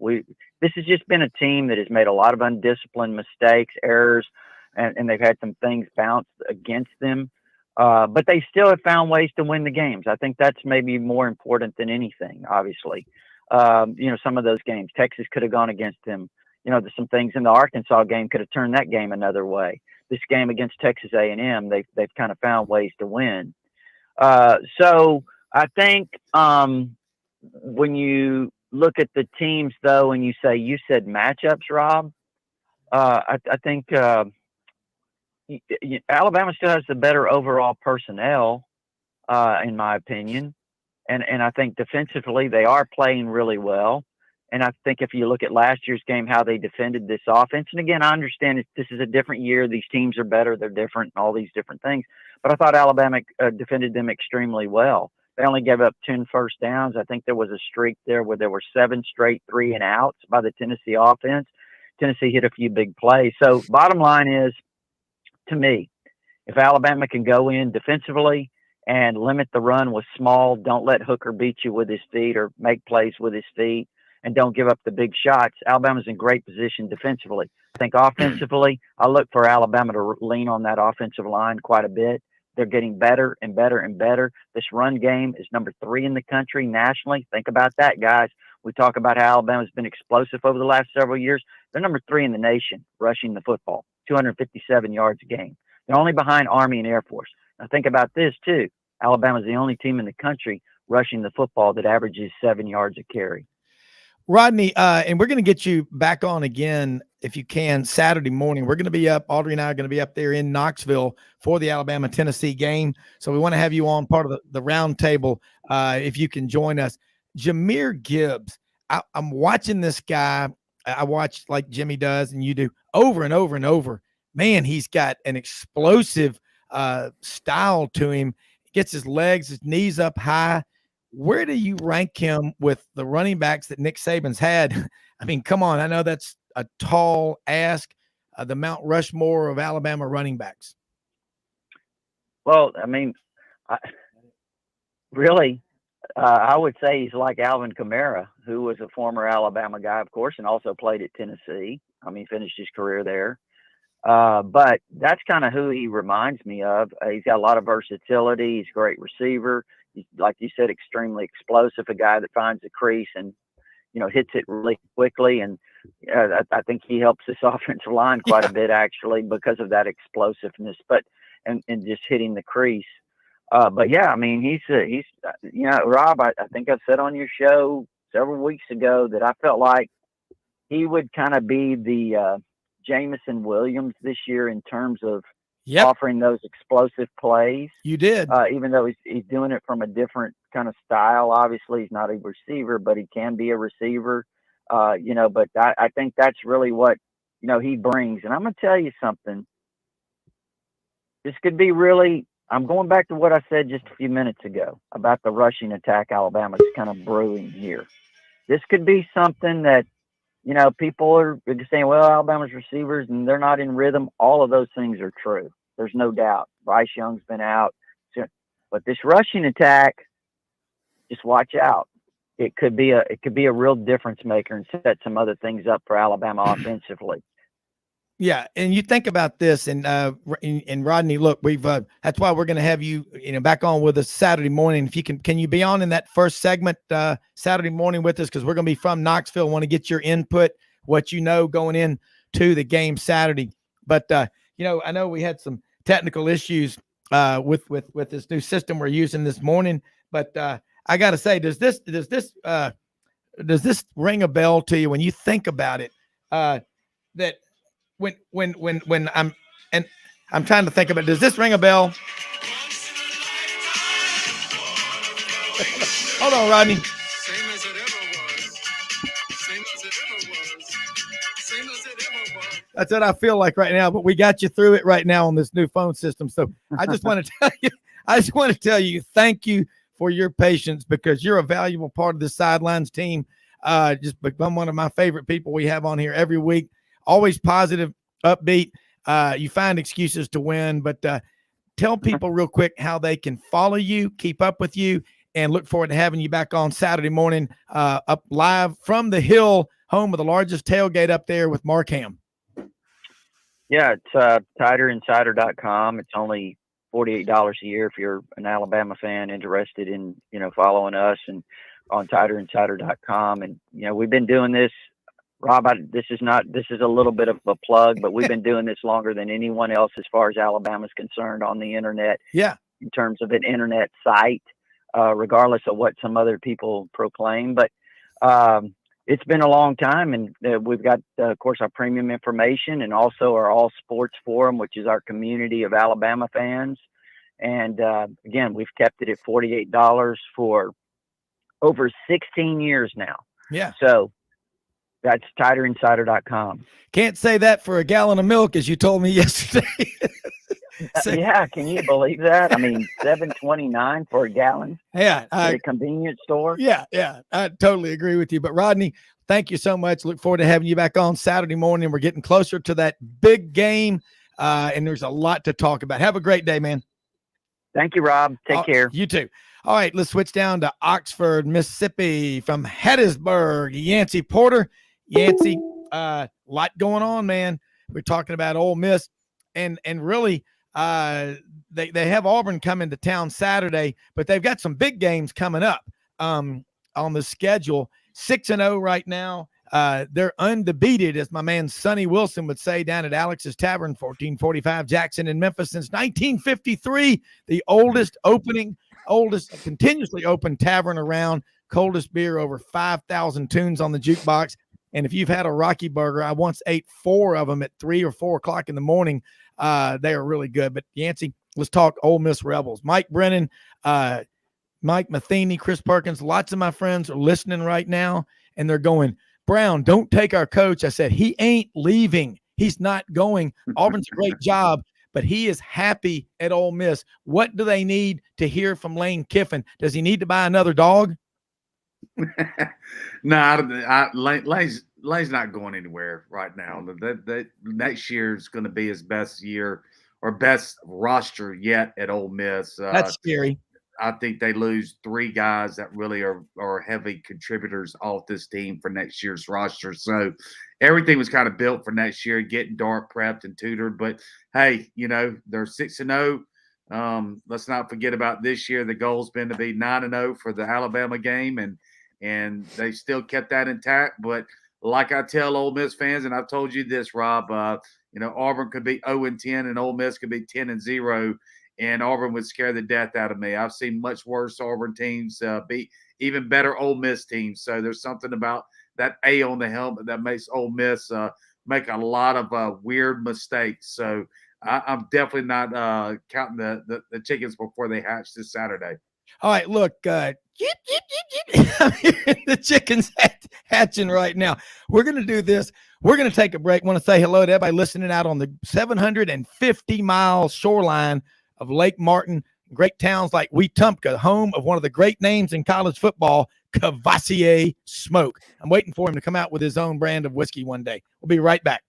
This has just been a team that has made a lot of undisciplined mistakes, errors, and they've had some things bounce against them. But they still have found ways to win the games. I think that's maybe more important than anything, obviously. Some of those games, Texas could have gone against them. There's some things in the Arkansas game could have turned that game another way. This game against Texas A&M, they've kind of found ways to win. So I think when you look at the teams, though, and you said matchups, Rob, I think Alabama still has the better overall personnel, in my opinion. And I think defensively they are playing really well. And I think if you look at last year's game, how they defended this offense, and again, I understand this is a different year. These teams are better. They're different and all these different things. But I thought Alabama defended them extremely well. They only gave up 10 first downs. I think there was a streak there where there were 7 straight 3-and-outs by the Tennessee offense. Tennessee hit a few big plays. So bottom line is, to me, if Alabama can go in defensively and limit the run with small, don't let Hooker beat you with his feet or make plays with his feet, and don't give up the big shots, Alabama's in great position defensively. I think offensively, I look for Alabama to lean on that offensive line quite a bit. They're getting better and better and better. This run game is number 3 in the country nationally. Think about that, guys. We talk about how Alabama's been explosive over the last several years. They're number 3 in the nation rushing the football, 257 yards a game. They're only behind Army and Air Force. Now think about this too. Alabama's the only team in the country rushing the football that averages 7 yards a carry. Rodney, and we're going to get you back on again if you can Saturday morning. We're going to be up. Audrey and I are going to be up there in Knoxville for the Alabama-Tennessee game. So we want to have you on part of the round table if you can join us. Jahmyr Gibbs, I'm watching this guy. I watch like Jimmy does and you do over and over and over. Man, he's got an explosive style to him. He gets his legs, his knees up high. Where do you rank him with the running backs that Nick Saban's had? I mean, come on. I know that's a tall ask, the Mount Rushmore of Alabama running backs. Well, I mean, I would say he's like Alvin Kamara, who was a former Alabama guy, of course, and also played at Tennessee. I mean, finished his career there. But that's kind of who he reminds me of. He's got a lot of versatility. He's a great receiver. He's, like you said, extremely explosive, a guy that finds the crease and, hits it really quickly. And I think he helps this offensive line quite a bit, actually, because of that explosiveness, and just hitting the crease. But yeah, I mean, he's Rob, I think I said on your show several weeks ago that I felt like he would kind of be the Jamison Williams this year in terms of offering those explosive plays. You did. Even though he's doing it from a different kind of style. Obviously, he's not a receiver, but he can be a receiver. But I think that's really what, he brings. And I'm going to tell you something. This could be really, I'm going back to what I said just a few minutes ago about the rushing attack Alabama's kind of brewing here. This could be something that, people are saying, well, Alabama's receivers, and they're not in rhythm. All of those things are true. There's no doubt. Bryce Young's been out. But this rushing attack, just watch out. It could be a real difference maker and set some other things up for Alabama offensively. Yeah, and you think about this, and Rodney, look, we've that's why we're going to have you, back on with us Saturday morning. If you can you be on in that first segment Saturday morning with us, because we're going to be from Knoxville. Want to get your input, what going into the game Saturday. But I know we had some technical issues with this new system we're using this morning. But I got to say, does this ring a bell to you when you think about it? That when I'm trying to think about, does this ring a bell? Hold on, Rodney. That's what I feel like right now, but we got you through it right now on this new phone system. So I just want to tell you, thank you for your patience, because you're a valuable part of the Sidelines team. Just become one of my favorite people we have on here every week. Always positive, upbeat. You find excuses to win, but tell people real quick how they can follow you, keep up with you, and look forward to having you back on Saturday morning up live from the Hill, home of the largest tailgate up there with Mark Ham. Yeah, it's tiderinsider.com. It's only $48 a year if you're an Alabama fan interested in, following us, and on tiderinsider.com. And, we've been doing this, Rob, this is a little bit of a plug, but we've been doing this longer than anyone else as far as Alabama's concerned on the internet. Yeah. In terms of an internet site, regardless of what some other people proclaim. But it's been a long time, and we've got, of course, our premium information, and also our All Sports Forum, which is our community of Alabama fans. And again, we've kept it at $48 for over 16 years now. Yeah. So that's tiderinsider.com. Can't say that for a gallon of milk, as you told me yesterday. Yeah, can you believe that? I mean, $7.29 for a gallon. Yeah, at a convenience store. Yeah, I totally agree with you. But Rodney, Thank you so much. Look forward to having you back on Saturday morning. We're getting closer to that big game, and there's a lot to talk about. Have a great day, man. Thank you, Rob. Take care. You too. All right, let's switch down to Oxford, Mississippi from Hattiesburg. Yancy Porter. Yancy, lot going on, man. We're talking about Ole Miss, and really, they have Auburn coming to town Saturday, but they've got some big games coming up on the schedule. 6-0 right now. They're undefeated, as my man Sonny Wilson would say, down at Alex's Tavern, 1445 Jackson in Memphis since 1953. The oldest continuously open tavern around. Coldest beer, over 5,000 tunes on the jukebox. And if you've had a Rocky Burger, I once ate 4 of them at 3 or 4 o'clock in the morning. They are really good. But Yancy, let's talk Ole Miss Rebels. Mike Brennan, Mike Matheny, Chris Perkins, lots of my friends are listening right now, and they're going, Browne, don't take our coach. I said, he ain't leaving. He's not going. Auburn's a great job, but he is happy at Ole Miss. What do they need to hear from Lane Kiffin? Does he need to buy another dog? No, Lane's not going anywhere right now. That next year is going to be his best year or best roster yet at Ole Miss. That's scary. I think they lose 3 guys that really are heavy contributors off this team for next year's roster. So everything was kind of built for next year, getting Dart prepped and tutored. But hey, they're 6-0. Let's not forget about this year. The goal's been to be 9-0 for the Alabama game, and they still kept that intact. But like I tell Ole Miss fans, and I've told you this, Rob, Auburn could be 0-10 and Ole Miss could be 10-0. And Auburn would scare the death out of me. I've seen much worse Auburn teams beat even better Ole Miss teams. So there's something about that A on the helmet that makes Ole Miss make a lot of weird mistakes. So I'm definitely not counting the chickens before they hatch this Saturday. All right, look, the chicken's hatching right now. We're going to do this. We're going to take a break. I want to say hello to everybody listening out on the 750-mile shoreline of Lake Martin, great towns like Wetumpka, home of one of the great names in college football, Cavassier Smoke. I'm waiting for him to come out with his own brand of whiskey one day. We'll be right back.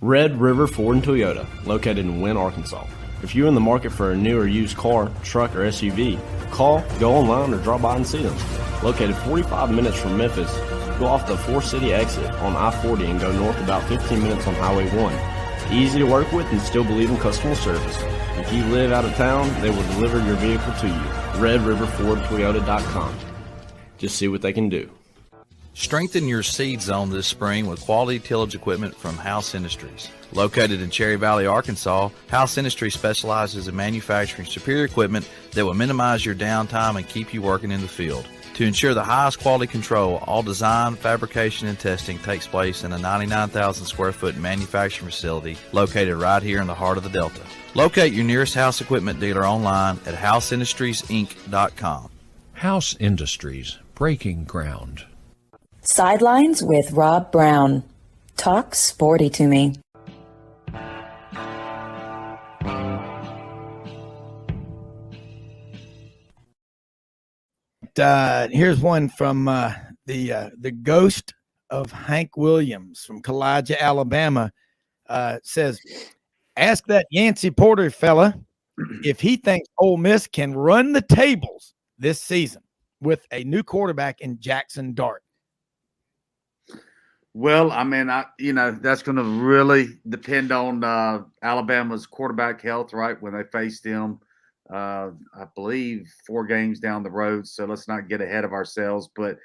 Red River Ford and Toyota, located in Wynne, Arkansas. If you're in the market for a new or used car, truck, or SUV, call, go online, or drop by and see them. Located 45 minutes from Memphis, go off the 4-city exit on I-40 and go north about 15 minutes on Highway 1. Easy to work with and still believe in customer service. If you live out of town, they will deliver your vehicle to you. RedRiverFordToyota.com. Just see what they can do. Strengthen your seed zone this spring with quality tillage equipment from House Industries. Located in Cherry Valley, Arkansas, House Industries specializes in manufacturing superior equipment that will minimize your downtime and keep you working in the field. To ensure the highest quality control, all design, fabrication, and testing takes place in a 99,000 square foot manufacturing facility located right here in the heart of the Delta. Locate your nearest House equipment dealer online at houseindustriesinc.com. House Industries, breaking ground. Sidelines with Rob Browne. Talk sporty to me. Here's one from the ghost of Hank Williams from Kalijah, Alabama. Says, ask that Yancy Porter fella if he thinks Ole Miss can run the tables this season with a new quarterback in Jackson Dart. Well, I mean, that's going to really depend on Alabama's quarterback health, right? When they face them, I believe 4 games down the road. So let's not get ahead of ourselves. But,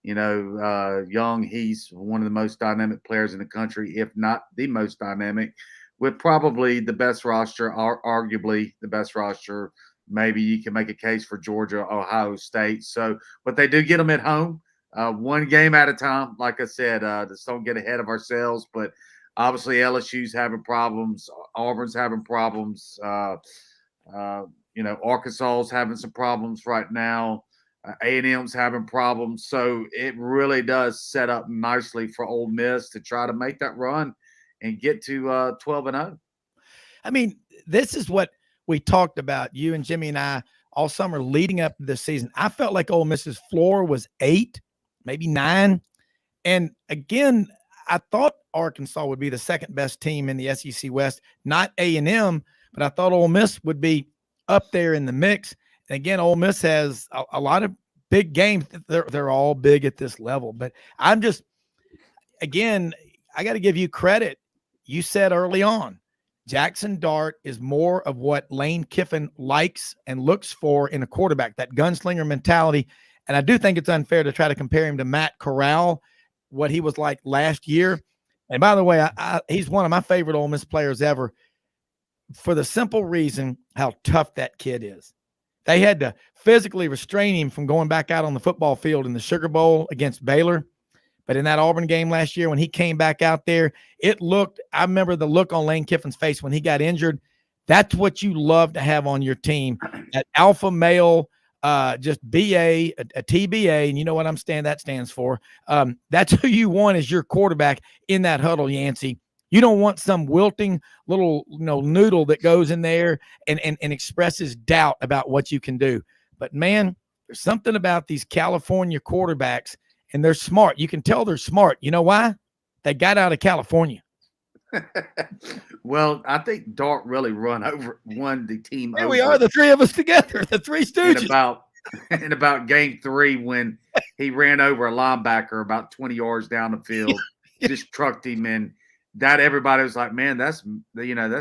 Young, he's one of the most dynamic players in the country, if not the most dynamic, with probably the best roster, arguably the best roster. Maybe you can make a case for Georgia, Ohio State. So, but they do get them at home. 1 game at a time. Like I said, just don't get ahead of ourselves. But obviously LSU's having problems. Auburn's having problems. Arkansas's having some problems right now. A&M's having problems. So it really does set up nicely for Ole Miss to try to make that run and get to 12-0. I mean, this is what we talked about, you and Jimmy and I, all summer leading up to this season. I felt like Ole Miss's floor was 8, maybe 9. And again, I thought Arkansas would be the second best team in the SEC West, not A&M, but I thought Ole Miss would be up there in the mix. And again, Ole Miss has a lot of big games. They're all big at this level. But I'm just, again, I got to give you credit. You said early on, Jackson Dart is more of what Lane Kiffin likes and looks for in a quarterback, that gunslinger mentality. And I do think it's unfair to try to compare him to Matt Corral, what he was like last year. And by the way, he's one of my favorite Ole Miss players ever for the simple reason how tough that kid is. They had to physically restrain him from going back out on the football field in the Sugar Bowl against Baylor. But in that Auburn game last year, when he came back out there, I remember the look on Lane Kiffin's face when he got injured. That's what you love to have on your team. That alpha male, just BA, a TBA, and you know what that stands for. That's who you want as your quarterback in that huddle, Yancy. You don't want some wilting little noodle that goes in there and expresses doubt about what you can do. But, man, there's something about these California quarterbacks, and they're smart. You can tell they're smart. You know why? They got out of California. Well, I think Dart really won the team. Here we are, the three of us together, the Three Stooges. In about game 3 when he ran over a linebacker about 20 yards down the field, just trucked him in. That everybody was like, man, that's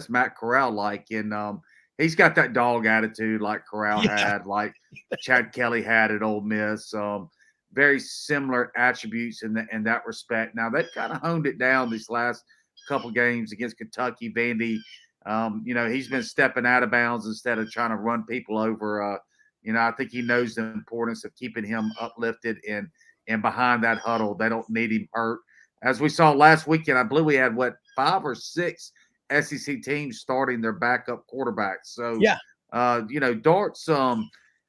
Matt Corral like, and he's got that dog attitude like Corral had, like Chad Kelly had at Ole Miss. Very similar attributes in that respect. Now they've kind of honed it down these last couple games against Kentucky. Vandy, he's been stepping out of bounds instead of trying to run people over. I think he knows the importance of keeping him uplifted and behind that huddle. They don't need him hurt. As we saw last weekend, I believe we had 5 or 6 SEC teams starting their backup quarterbacks. So, Dart's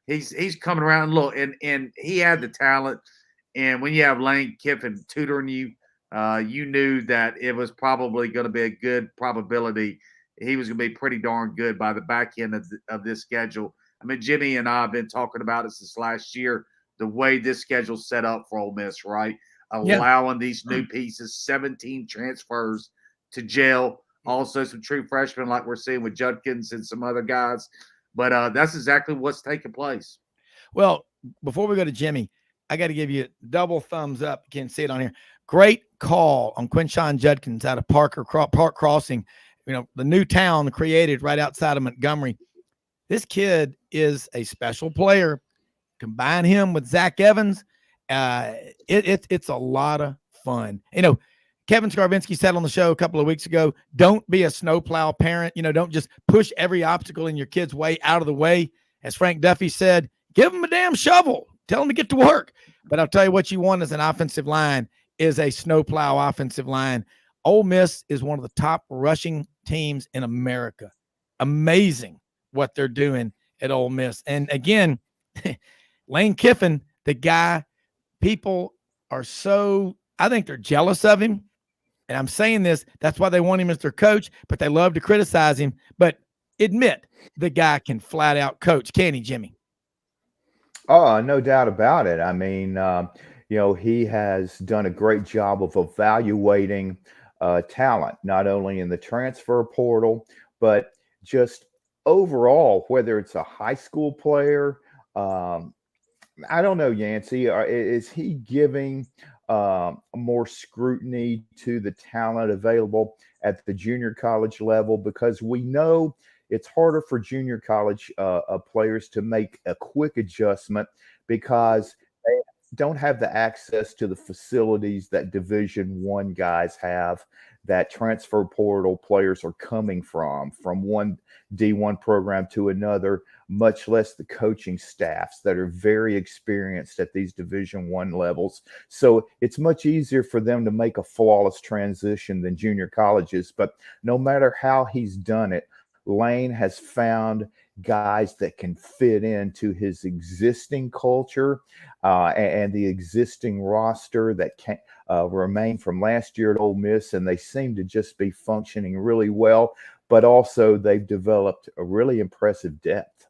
he's coming around. Look, and he had the talent. And when you have Lane Kiffin tutoring you, you knew that it was probably going to be a good probability. He was going to be pretty darn good by the back end of this schedule. I mean, Jimmy and I have been talking about it since last year, the way this schedule's set up for Ole Miss, right? Allowing these new pieces, 17 transfers to jail, also some true freshmen like we're seeing with Judkins and some other guys. But that's exactly what's taking place. Well, before we go to Jimmy, I got to give you a double thumbs up. You can't see it on here. Great call on Quinshon Judkins out of Park Crossing, the new town created right outside of Montgomery. This kid is a special player. Combine him with Zach Evans. It's a lot of fun. Kevin Skarvinsky said on the show a couple of weeks ago, don't be a snowplow parent. Don't just push every obstacle in your kid's way out of the way. As Frank Duffy said, give them a damn shovel. Tell them to get to work. But I'll tell you what you want as an offensive line is a snowplow offensive line. Ole Miss is one of the top rushing teams in America. Amazing what they're doing at Ole Miss. And again, Lane Kiffin, the guy, people are I think they're jealous of him. And I'm saying this, that's why they want him as their coach, but they love to criticize him. But admit the guy can flat out coach, can he, Jimmy? Oh, no doubt about it. I mean, he has done a great job of evaluating talent, not only in the transfer portal, but just overall, whether it's a high school player. I don't know, Yancy, is he giving more scrutiny to the talent available at the junior college level? Because we know it's harder for junior college players to make a quick adjustment because they don't have the access to the facilities that Division I guys have, that transfer portal players are coming from one D1 program to another, much less the coaching staffs that are very experienced at these Division I levels. So it's much easier for them to make a flawless transition than junior colleges. But no matter how he's done it, Lane has found guys that can fit into his existing culture and the existing roster that can remain from last year at Ole Miss, and they seem to just be functioning really well. But also, they've developed a really impressive depth.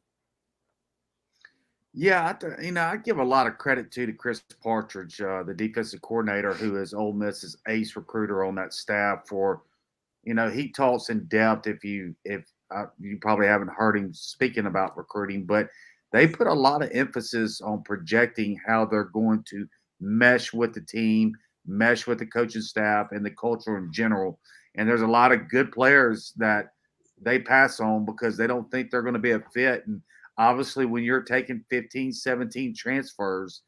Yeah, I give a lot of credit to Chris Partridge, the defensive coordinator, who is Ole Miss's ace recruiter on that staff. For he talks in depth. If you probably haven't heard him speaking about recruiting, but they put a lot of emphasis on projecting how they're going to mesh with the team, mesh with the coaching staff, and the culture in general. And there's a lot of good players that they pass on because they don't think they're going to be a fit. And obviously, when you're taking 15, 17 transfers,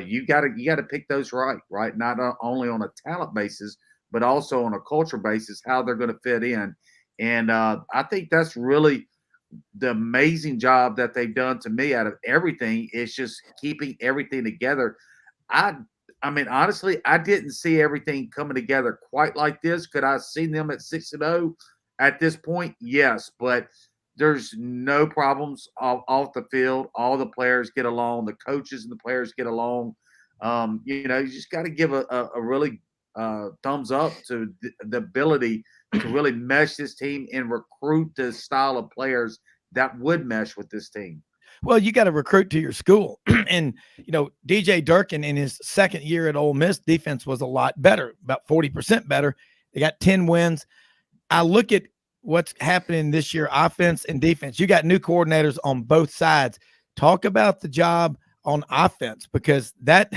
you got to pick those right? Not only on a talent basis, but also on a culture basis, how they're going to fit in. And I think that's really the amazing job that they've done to me out of everything is just keeping everything together. I mean, honestly, I didn't see everything coming together quite like this. Could I have seen them at 6-0 at this point? Yes, but there's no problems off the field. All the players get along. The coaches and the players get along. You just got to give a really thumbs up to the ability to really mesh this team and recruit the style of players that would mesh with this team. Well, you got to recruit to your school. And, DJ Durkin in his second year at Ole Miss, defense was a lot better, about 40% better. They got 10 wins. I look at what's happening this year, offense and defense. You got new coordinators on both sides. Talk about the job on offense, because that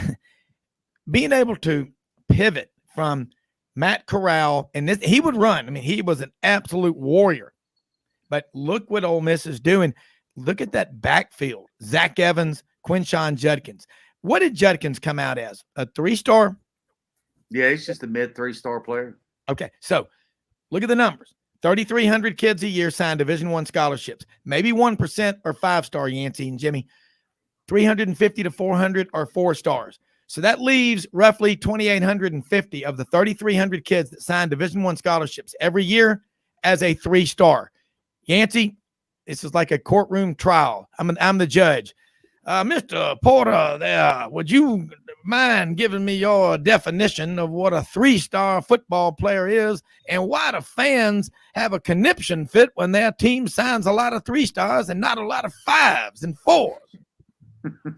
being able to pivot from Matt Corral, and he would run. I mean, he was an absolute warrior. But look what Ole Miss is doing. Look at that backfield. Zach Evans, Quinshon Judkins. What did Judkins come out as? A 3-star? Yeah, he's just a mid 3-star player. Okay, so look at the numbers. 3,300 kids a year signed Division I scholarships. Maybe 1% are 5-star, Yancy and Jimmy. 350 to 400 are 4-stars. So that leaves roughly 2,850 of the 3,300 kids that signed Division I scholarships every year as a 3-star. Yancy, this is like a courtroom trial. I'm the judge. Mr. Porter, there, would you mind giving me your definition of what a 3-star football player is and why the fans have a conniption fit when their team signs a lot of 3-stars and not a lot of 5s and 4s?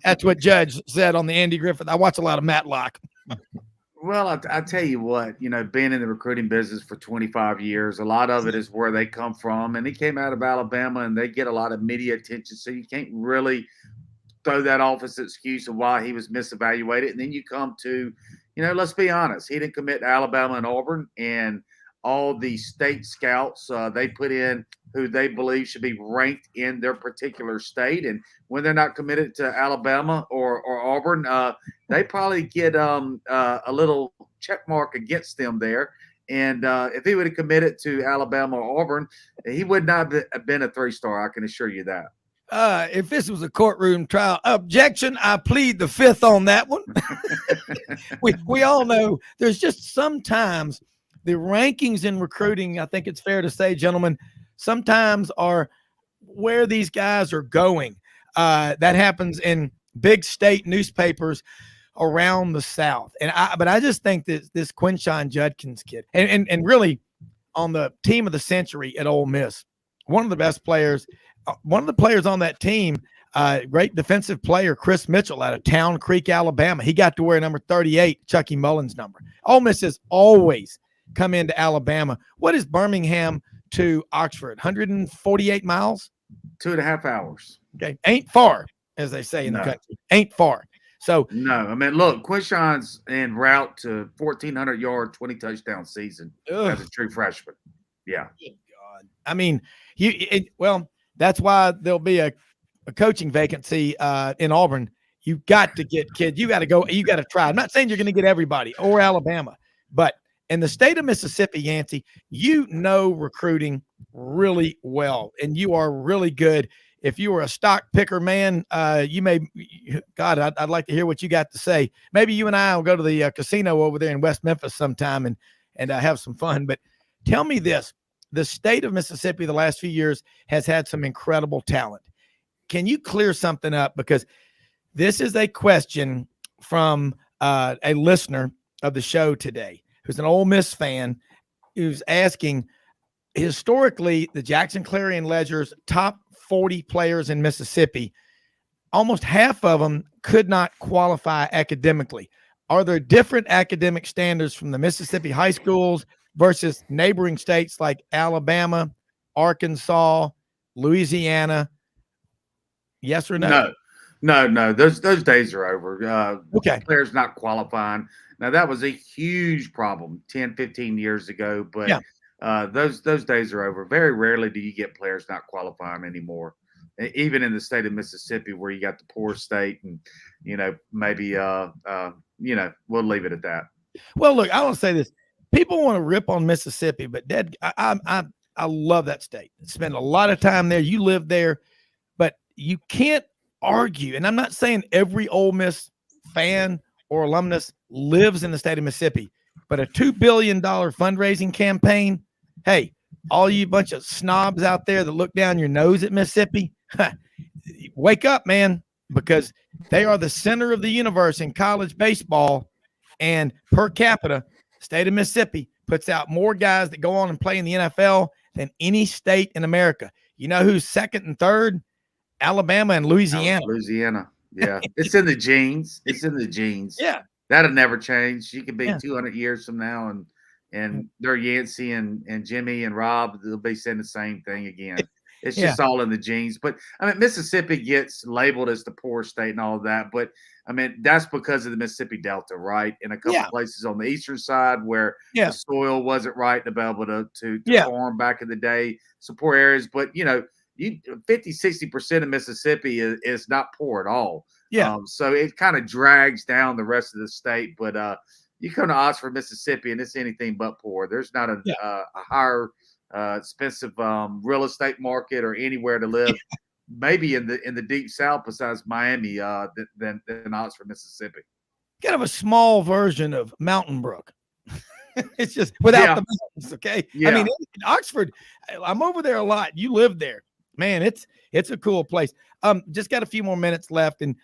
That's what Judge said on the Andy Griffith. I watch a lot of Matlock. Well, I tell you what, being in the recruiting business for 25 years, a lot of it is where they come from. And he came out of Alabama, and they get a lot of media attention. So you can't really throw that off as an excuse of why he was misevaluated. And then you come to, let's be honest, he didn't commit to Alabama and Auburn, and all the state scouts they put in who they believe should be ranked in their particular state. And when they're not committed to Alabama or Auburn, they probably get a little check mark against them there. And if he would have committed to Alabama or Auburn, he would not have been a 3-star. I can assure you that. If this was a courtroom trial, objection, I plead the 5th on that one. we all know there's just sometimes the rankings in recruiting, I think it's fair to say, gentlemen, sometimes are where these guys are going. That happens in big state newspapers around the South. But I just think that this Quinshon Judkins kid, and really on the team of the century at Ole Miss, one of the best players, one of the players on that team, great defensive player, Chris Mitchell out of Town Creek, Alabama. He got to wear number 38, Chucky Mullen's number. Ole Miss has always come into Alabama. What is Birmingham to Oxford? 148 miles? 2.5 hours. Okay. Ain't far, as they say in the country. Ain't far. So no, I mean, look, Quinshon's en route to 1,400 yard, 20 touchdown season as a true freshman. Yeah. Good God. I mean, that's why there'll be a coaching vacancy in Auburn. You got to get kids. You got to go. You got to try. I'm not saying you're going to get everybody or Alabama, but in the state of Mississippi, Yancy, recruiting really well, and you are really good. If you were a stock picker man, I'd like to hear what you got to say. Maybe you and I will go to the casino over there in West Memphis sometime and have some fun. But tell me this, the state of Mississippi the last few years has had some incredible talent. Can you clear something up? Because this is a question from a listener of the show today who's an Ole Miss fan who's asking, historically, the Jackson Clarion Ledger's top 40 players in Mississippi, almost half of them could not qualify academically. Are there different academic standards from the Mississippi high schools versus neighboring states like Alabama, Arkansas, Louisiana? Yes or no? No. Those days are over. Okay. Players not qualifying. Now, that was a huge problem 10, 15 years ago, but those days are over. Very rarely do you get players not qualifying anymore, even in the state of Mississippi where you got the poor state and, maybe, we'll leave it at that. Well, look, I want to say this. People want to rip on Mississippi, but Dad, I love that state. Spend a lot of time there. You live there, but you can't argue. And I'm not saying every Ole Miss fan or alumnus lives in the state of Mississippi, but a $2 billion fundraising campaign. Hey, all you bunch of snobs out there that look down your nose at Mississippi, wake up, man, because they are the center of the universe in college baseball. And per capita, state of Mississippi puts out more guys that go on and play in the NFL than any state in America. You know who's second and third? Alabama and Louisiana. Yeah. It's in the genes. Yeah. That'll never change. You could be 200 years from now and they're Yancy and Jimmy and Rob, they'll be saying the same thing again. It's just all in the genes. But I mean, Mississippi gets labeled as the poor state and all of that. But I mean, that's because of the Mississippi Delta, right? In a couple places on the eastern side where the soil wasn't right to be able to farm back in the day, some poor areas. But 50-60% of Mississippi is not poor at all. So it kind of drags down the rest of the state. But you come to Oxford, Mississippi, and it's anything but poor. There's not a higher expensive real estate market or anywhere to live, maybe in the deep south besides Miami than Oxford, Mississippi. Kind of a small version of Mountain Brook. It's just without the mountains, okay? I mean, in Oxford, I'm over there a lot. You live there. Man, it's a cool place. Just got a few more minutes left. And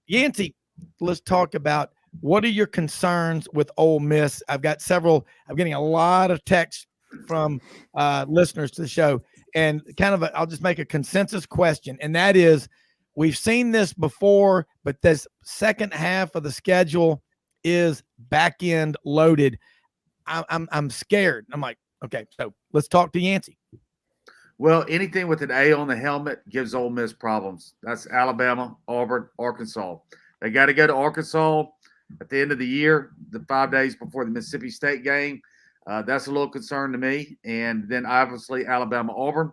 Yancy, let's talk about what are your concerns with Ole Miss? I'm getting a lot of texts from listeners to the show, and I'll just make a consensus question. And that is, we've seen this before, but this second half of the schedule is back end loaded. I'm scared. I'm like, okay, so let's talk to Yancy. Well, anything with an A on the helmet gives Ole Miss problems. That's Alabama, Auburn, Arkansas. They got to go to Arkansas at the end of the year, the 5 days before the Mississippi State game. That's a little concern to me. And then obviously Alabama, Auburn.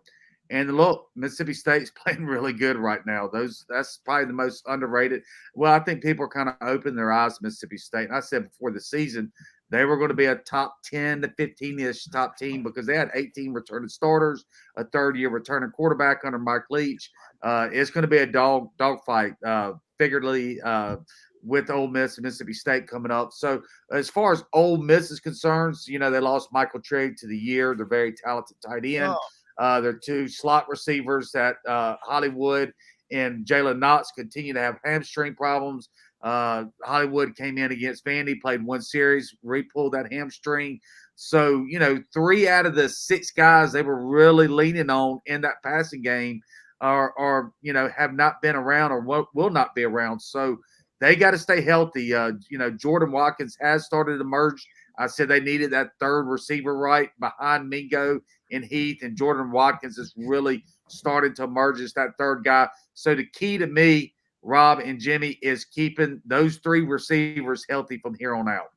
And look, Mississippi State's playing really good right now. That's probably the most underrated. Well, I think people are kind of opening their eyes to Mississippi State. And I said before the season, they were going to be a top 10 to 15-ish top team because they had 18 returning starters, a third-year returning quarterback under Mike Leach. It's going to be a dogfight, figuratively, with Ole Miss and Mississippi State coming up. So as far as Ole Miss is concerned, they lost Michael Trigg to the year. They're very talented tight end. Their two slot receivers that Hollywood and Jalen Knox continue to have hamstring problems. Hollywood came in against Vandy, played one series, re-pulled that hamstring. So, 3 out of the 6 guys they were really leaning on in that passing game are have not been around or will not be around. So they got to stay healthy. Jordan Watkins has started to emerge. I said they needed that third receiver right behind Mingo and Heath, and Jordan Watkins is really starting to emerge as that third guy. So the key to me, Rob and Jimmy, is keeping those 3 receivers healthy from here on out.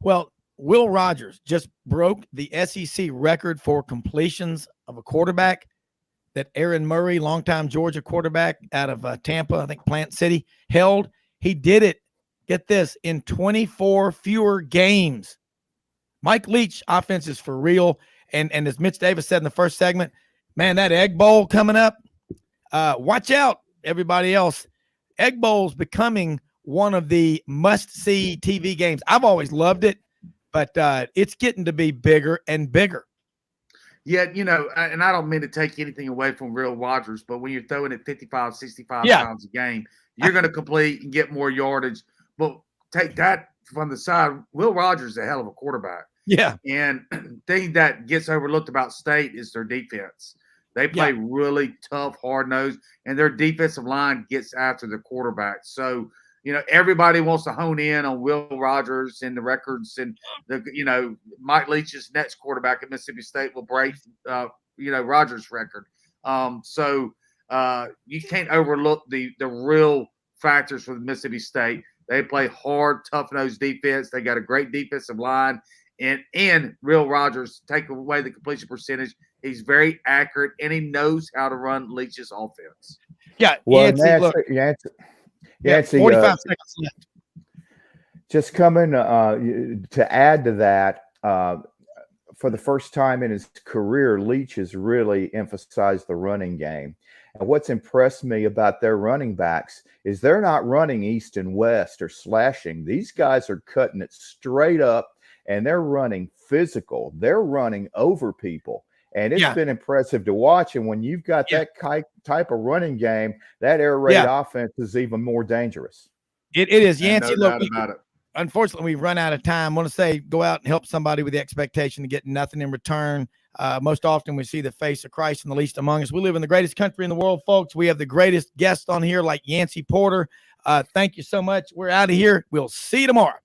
Well, Will Rogers just broke the SEC record for completions of a quarterback that Aaron Murray, longtime Georgia quarterback out of Tampa, I think Plant City, held. He did it, get this, in 24 fewer games. Mike Leach offense is for real. And as Mitch Davis said in the first segment, man, that Egg Bowl coming up, watch out, everybody else. Egg Bowl's becoming one of the must-see TV games. I've always loved it, but it's getting to be bigger and bigger. Yeah, and I don't mean to take anything away from Will Rogers, but when you're throwing it 55, 65 Yeah. times a game, you're going to complete and get more yardage. But take that from the side. Will Rogers is a hell of a quarterback. Yeah. And thing that gets overlooked about State is their defense. They play really tough, hard-nosed, and their defensive line gets after the quarterback. So, everybody wants to hone in on Will Rogers and the records, and Mike Leach's next quarterback at Mississippi State will break, Rogers' record. So you can't overlook the real factors for Mississippi State. They play hard, tough-nosed defense. They got a great defensive line, and Will Rogers, take away the completion percentage, he's very accurate, and he knows how to run Leach's offense. Yeah, well, Yancy, 45 seconds left. Just coming to add to that, for the first time in his career, Leach has really emphasized the running game. And what's impressed me about their running backs is they're not running east and west or slashing. These guys are cutting it straight up, and they're running physical. They're running over people. And it's been impressive to watch. And when you've got that type of running game, that air raid offense is even more dangerous. It is. Yancy, no look, doubt about it. Unfortunately, we've run out of time. I want to say go out and help somebody with the expectation to get nothing in return. Most often we see the face of Christ in the least among us. We live in the greatest country in the world, folks. We have the greatest guests on here like Yancy Porter. Thank you so much. We're out of here. We'll see you tomorrow.